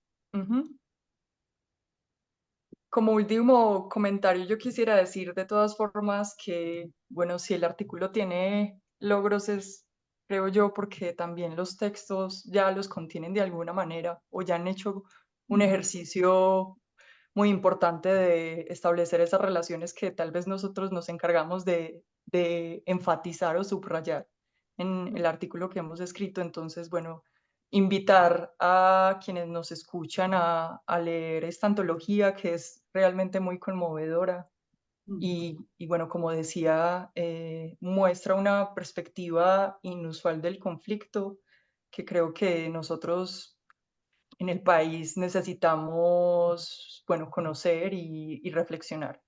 como último comentario, yo quisiera decir de todas formas que, bueno, si el artículo tiene logros es, creo yo, porque también los textos ya los contienen de alguna manera o ya han hecho un ejercicio muy importante de establecer esas relaciones que tal vez nosotros nos encargamos de enfatizar o subrayar en el artículo que hemos escrito. Entonces, bueno, invitar a quienes nos escuchan a leer esta antología que es realmente muy conmovedora y bueno, como decía, muestra una perspectiva inusual del conflicto que creo que nosotros en el país necesitamos, bueno, conocer y reflexionar.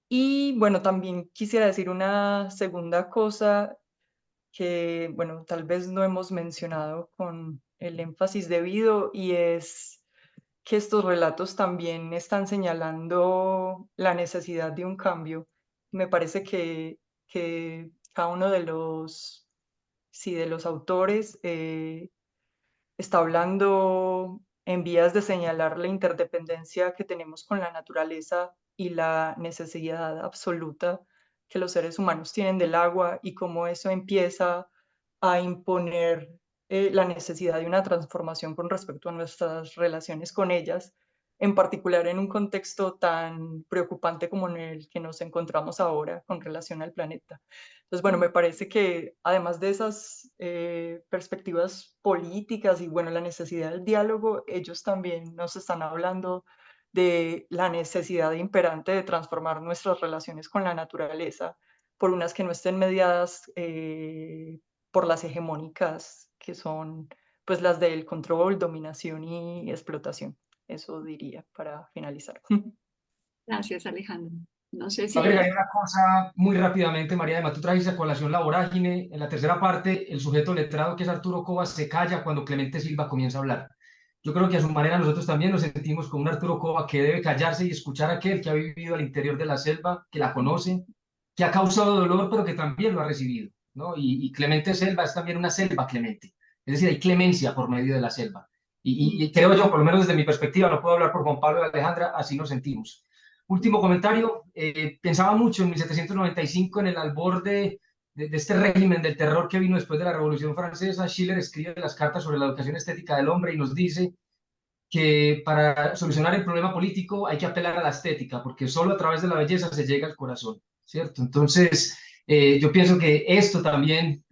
Y bueno, también quisiera decir una segunda cosa que, bueno, tal vez no hemos mencionado con el énfasis debido y es que estos relatos también están señalando la necesidad de un cambio. Me parece que cada uno de los, sí, de los autores está hablando en vías de señalar la interdependencia que tenemos con la naturaleza y la necesidad absoluta que los seres humanos tienen del agua y cómo eso empieza a imponer la necesidad de una transformación con respecto a nuestras relaciones con ellas, en particular en un contexto tan preocupante como en el que nos encontramos ahora con relación al planeta. Entonces, bueno, me parece que además de esas perspectivas políticas y, bueno, la necesidad del diálogo, ellos también nos están hablando de la necesidad imperante de transformar nuestras relaciones con la naturaleza por unas que no estén mediadas por las hegemónicas, que son pues las del control, dominación y explotación. Eso diría para finalizar. Gracias, Alejandra. No sé Yo si agregaría una cosa muy rápidamente, María Emma, tú trajiste a colación la vorágine. En la tercera parte, el sujeto letrado, que es Arturo Covas, se calla cuando Clemente Silva comienza a hablar. Yo creo que a su manera nosotros también nos sentimos como un Arturo Cova que debe callarse y escuchar a aquel que ha vivido al interior de la selva, que la conoce, que ha causado dolor, pero que también lo ha recibido, ¿no? Y Clemente Selva es también una selva clemente. Es decir, hay clemencia por medio de la selva. Y creo yo, por lo menos desde mi perspectiva, no puedo hablar por Juan Pablo y Alejandra, así nos sentimos. Último comentario, pensaba mucho en 1795, en el albor de este régimen del terror que vino después de la Revolución Francesa. Schiller escribe las cartas sobre la educación estética del hombre y nos dice que para solucionar el problema político hay que apelar a la estética, porque solo a través de la belleza se llega al corazón, ¿cierto? Entonces, yo pienso que esto también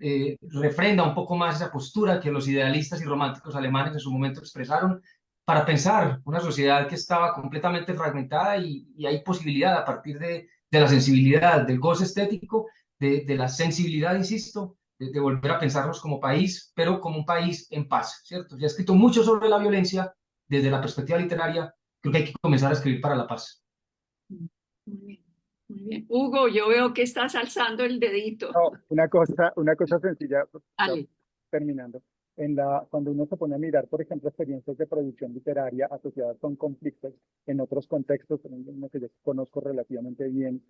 refrenda un poco más esa postura que los idealistas y románticos alemanes en su momento expresaron para pensar una sociedad que estaba completamente fragmentada y hay posibilidad a partir de la sensibilidad, del goce estético, de la sensibilidad, insisto, de volver a pensarnos como país, pero como un país en paz, ¿cierto? Ya he escrito mucho sobre la violencia desde la perspectiva literaria, creo que hay que comenzar a escribir para la paz. Muy bien, muy bien. Hugo, yo veo que estás alzando el dedito. No, una cosa sencilla, ya Ale. terminando. Cuando uno se pone a mirar, por ejemplo, experiencias de producción literaria asociadas con conflictos en otros contextos, en uno que yo conozco relativamente bien,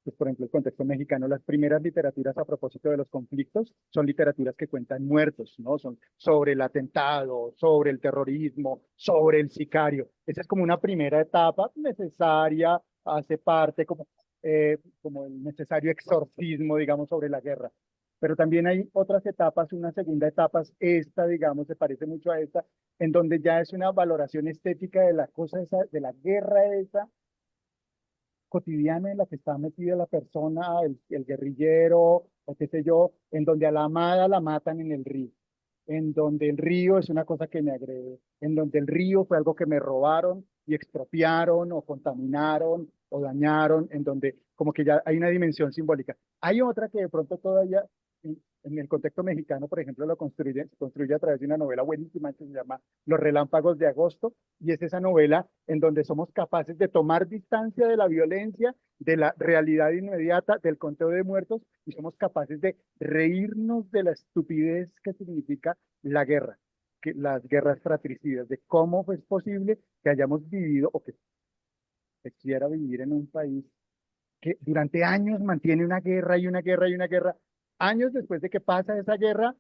pues, por ejemplo, el contexto mexicano, las primeras literaturas a propósito de los conflictos son literaturas que cuentan muertos, ¿no? Son sobre el atentado, sobre el terrorismo, sobre el sicario. Esa es como una primera etapa necesaria, hace parte como el necesario exorcismo, digamos, sobre la guerra. Pero también hay otras etapas, una segunda etapa, esta, digamos, se parece mucho a esta, en donde ya es una valoración estética de la cosa esa, de la guerra esa cotidiana en la que está metida la persona, el guerrillero, o qué sé yo, en donde a la amada la matan en el río, en donde el río es una cosa que me agrede, en donde el río fue algo que me robaron y expropiaron o contaminaron o dañaron, en donde como que ya hay una dimensión simbólica. Hay otra que de pronto todavía en el contexto mexicano, por ejemplo, se construye a través de una novela buenísima que se llama Los Relámpagos de Agosto, y es esa novela en donde somos capaces de tomar distancia de la violencia, de la realidad inmediata, del conteo de muertos, y somos capaces de reírnos de la estupidez que significa la guerra, que las guerras fratricidas, de cómo es posible que hayamos vivido o que se quiera vivir en un país que durante años mantiene una guerra y una guerra y una guerra. Años después de que pasa esa guerra,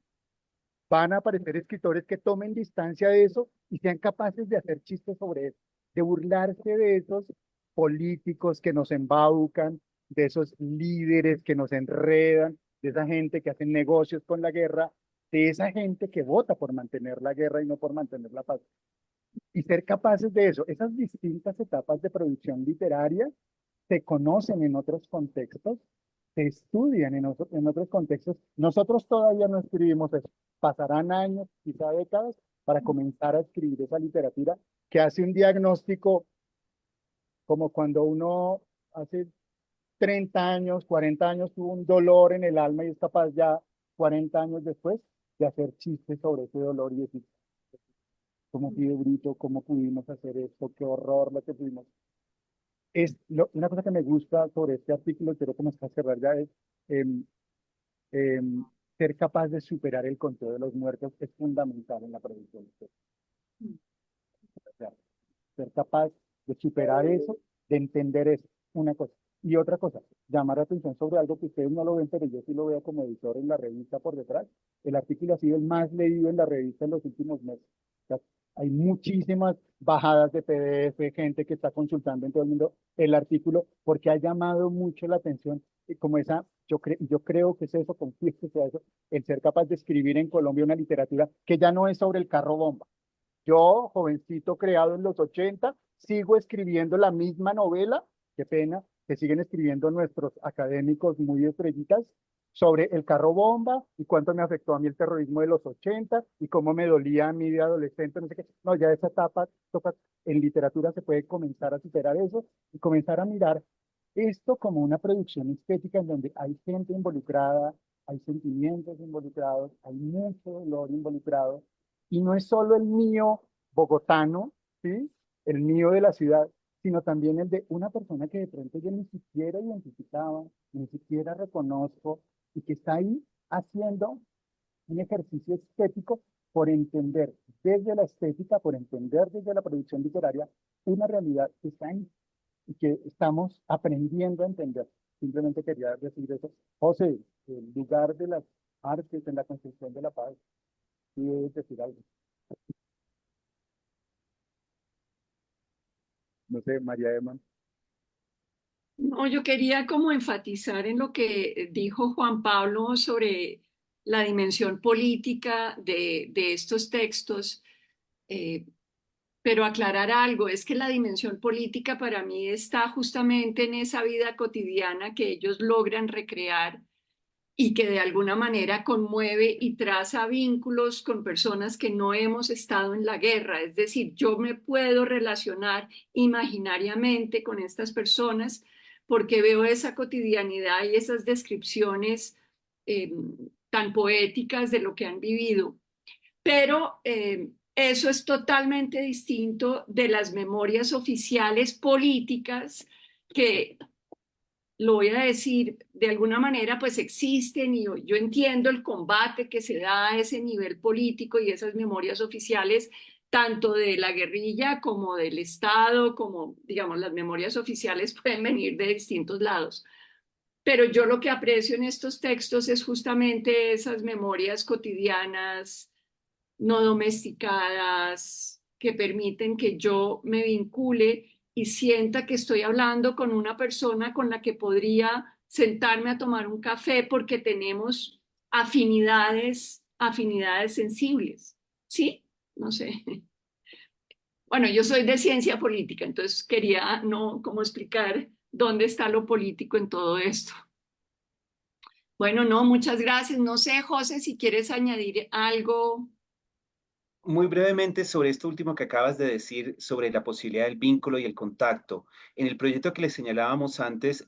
van a aparecer escritores que tomen distancia de eso y sean capaces de hacer chistes sobre eso, de burlarse de esos políticos que nos embaucan, de esos líderes que nos enredan, de esa gente que hace negocios con la guerra, de esa gente que vota por mantener la guerra y no por mantener la paz. Y ser capaces de eso, esas distintas etapas de producción literaria se conocen en otros contextos, se estudian en otros contextos. Nosotros todavía no escribimos eso. Pasarán años, quizá décadas, para comenzar a escribir esa literatura que hace un diagnóstico como cuando uno hace 30 años, 40 años tuvo un dolor en el alma y es capaz ya 40 años después de hacer chistes sobre ese dolor y decir, ¿cómo fui de bruto? ¿Cómo pudimos hacer esto? ¿Qué horror lo que pudimos? Una cosa que me gusta sobre este artículo, quiero comenzar a cerrar ya, es em, em, ser capaz de superar el conteo de los muertos es fundamental en la producción. O sea, ser capaz de superar eso, de entender eso, una cosa. Y otra cosa, llamar la atención sobre algo que ustedes no lo ven, pero yo sí lo veo como editor en la revista por detrás. El artículo ha sido el más leído en la revista en los últimos meses. O sea, hay muchísimas bajadas de PDF, gente que está consultando en todo el mundo el artículo, porque ha llamado mucho la atención, como esa, yo creo que es eso, conflicto, o sea, eso, el ser capaz de escribir en Colombia una literatura que ya no es sobre el carro bomba. Yo, jovencito creado en los 80, sigo escribiendo la misma novela, qué pena, que siguen escribiendo nuestros académicos muy estrellitas, sobre el carro bomba y cuánto me afectó a mí el terrorismo de los 80 y cómo me dolía a mí de adolescente, no sé qué. No, ya esa etapa toca, en literatura se puede comenzar a superar eso y comenzar a mirar esto como una producción estética en donde hay gente involucrada, hay sentimientos involucrados, hay mucho dolor involucrado, y no es solo el mío bogotano, ¿sí? El mío de la ciudad, sino también el de una persona que de pronto yo ni siquiera identificaba, ni siquiera reconozco, y que está ahí haciendo un ejercicio estético por entender desde la estética, por entender desde la producción literaria, una realidad que está ahí y que estamos aprendiendo a entender. Simplemente quería decir eso. José, el lugar de las artes en la construcción de la paz, ¿quieres decir algo? No sé, María Emma. No, yo quería como enfatizar en lo que dijo Juan Pablo sobre la dimensión política de estos textos, eh, pero aclarar algo, es que la dimensión política para mí está justamente en esa vida cotidiana que ellos logran recrear y que de alguna manera conmueve y traza vínculos con personas que no hemos estado en la guerra. Es decir, yo me puedo relacionar imaginariamente con estas personas porque veo esa cotidianidad y esas descripciones tan poéticas de lo que han vivido. Pero eso es totalmente distinto de las memorias oficiales políticas que, lo voy a decir, de alguna manera pues existen, y yo entiendo el combate que se da a ese nivel político y esas memorias oficiales, tanto de la guerrilla como del Estado, como digamos las memorias oficiales pueden venir de distintos lados. Pero yo lo que aprecio en estos textos es justamente esas memorias cotidianas, no domesticadas, que permiten que yo me vincule y sienta que estoy hablando con una persona con la que podría sentarme a tomar un café porque tenemos afinidades sensibles. ¿Sí? No sé. Bueno, yo soy de ciencia política, entonces quería no como explicar dónde está lo político en todo esto. Bueno, no, muchas gracias. No sé, José, si quieres añadir algo. Muy brevemente sobre esto último que acabas de decir, sobre la posibilidad del vínculo y el contacto. En el proyecto que les señalábamos antes,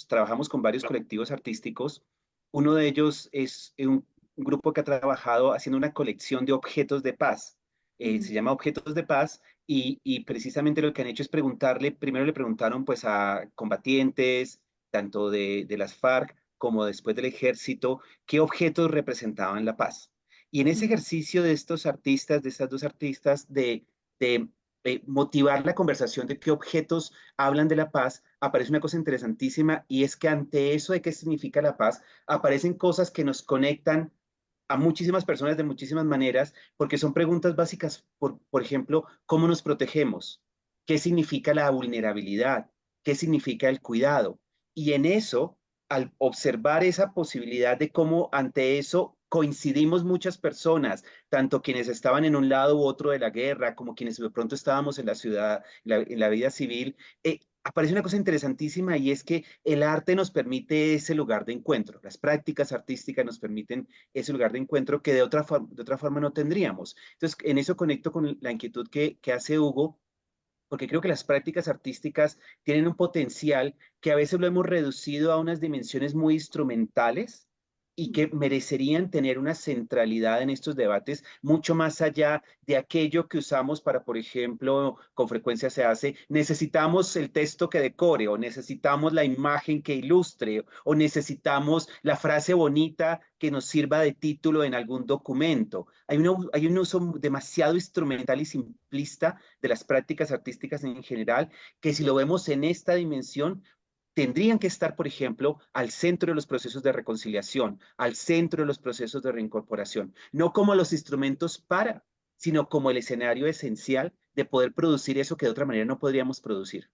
trabajamos con varios colectivos artísticos. Uno de ellos es un grupo que ha trabajado haciendo una colección de objetos de paz. Se llama Objetos de Paz y precisamente lo que han hecho es primero le preguntaron pues a combatientes, tanto de las FARC como después del ejército, qué objetos representaban la paz. Y en ese ejercicio de estos artistas, de estas dos artistas, de motivar la conversación de qué objetos hablan de la paz, aparece una cosa interesantísima y es que ante eso de qué significa la paz, aparecen cosas que nos conectan a muchísimas personas de muchísimas maneras, porque son preguntas básicas, por ejemplo, ¿cómo nos protegemos? ¿Qué significa la vulnerabilidad? ¿Qué significa el cuidado? Y en eso, al observar esa posibilidad de cómo ante eso coincidimos muchas personas, tanto quienes estaban en un lado u otro de la guerra, como quienes de pronto estábamos en la ciudad, en la vida civil, aparece una cosa interesantísima y es que el arte nos permite ese lugar de encuentro, las prácticas artísticas nos permiten ese lugar de encuentro que de otra forma no tendríamos. Entonces, en eso conecto con la inquietud que hace Hugo, porque creo que las prácticas artísticas tienen un potencial que a veces lo hemos reducido a unas dimensiones muy instrumentales y que merecerían tener una centralidad en estos debates mucho más allá de aquello que usamos para, por ejemplo, con frecuencia se hace, necesitamos el texto que decore o necesitamos la imagen que ilustre o necesitamos la frase bonita que nos sirva de título en algún documento. Hay un uso demasiado instrumental y simplista de las prácticas artísticas en general que si lo vemos en esta dimensión, tendrían que estar, por ejemplo, al centro de los procesos de reconciliación, al centro de los procesos de reincorporación, no como los instrumentos sino como el escenario esencial de poder producir eso que de otra manera no podríamos producir.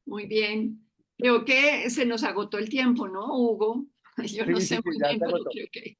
Muy bien. Creo que se nos agotó el tiempo, ¿no, Hugo? Yo no sé muy ya bien, se pero agotó. creo que...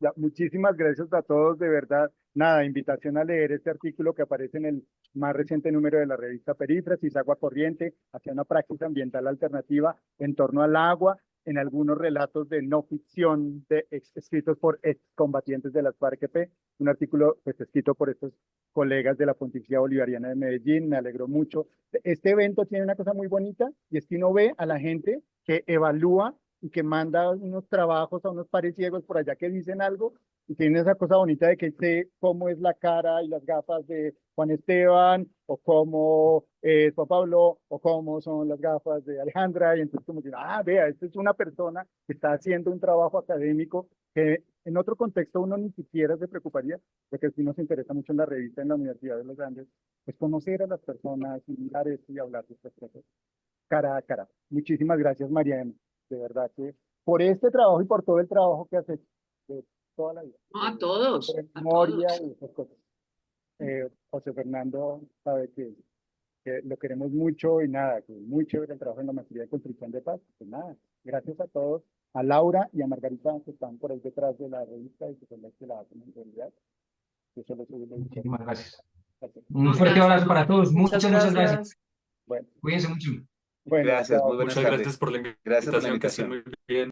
Ya, muchísimas gracias a todos, de verdad. Nada, invitación a leer este artículo que aparece en el más reciente número de la revista Perífrasis, Agua Corriente, hacia una praxis ambiental alternativa en torno al agua, en algunos relatos de no ficción escritos por excombatientes de las FARC-EP, un artículo pues, escrito por estos colegas de la Pontificia Bolivariana de Medellín, me alegró mucho. Este evento tiene una cosa muy bonita y es que uno ve a la gente que evalúa y que manda unos trabajos a unos pares ciegos por allá que dicen algo y tienen esa cosa bonita de que sé cómo es la cara y las gafas de Juan Esteban o cómo es Juan Pablo o cómo son las gafas de Alejandra y entonces como que, vea, esta es una persona que está haciendo un trabajo académico que en otro contexto uno ni siquiera se preocuparía, porque sí nos interesa mucho en la revista en la Universidad de los Andes, pues conocer a las personas y mirar esto y hablar de estas cosas cara a cara. Muchísimas gracias, María Emma. De verdad que por este trabajo y por todo el trabajo que has hecho de toda la vida. No, a todos, Por a memoria todos. y esas cosas. José Fernando sabe que lo queremos mucho y nada, que muy chévere el trabajo en la materia de construcción de paz. Pues nada, gracias a todos, a Laura y a Margarita que están por ahí detrás de la revista y que son las que la hacen en realidad. Yo solo soy el editor. Muchísimas gracias. Gracias. Un fuerte abrazo para todos. Muchas Muchas gracias. Bueno, Cuídense mucho. bueno, Gracias, chao. muy buenas Muchas tardes. gracias por la Gracias por la invitación, que estén invitación. muy bien.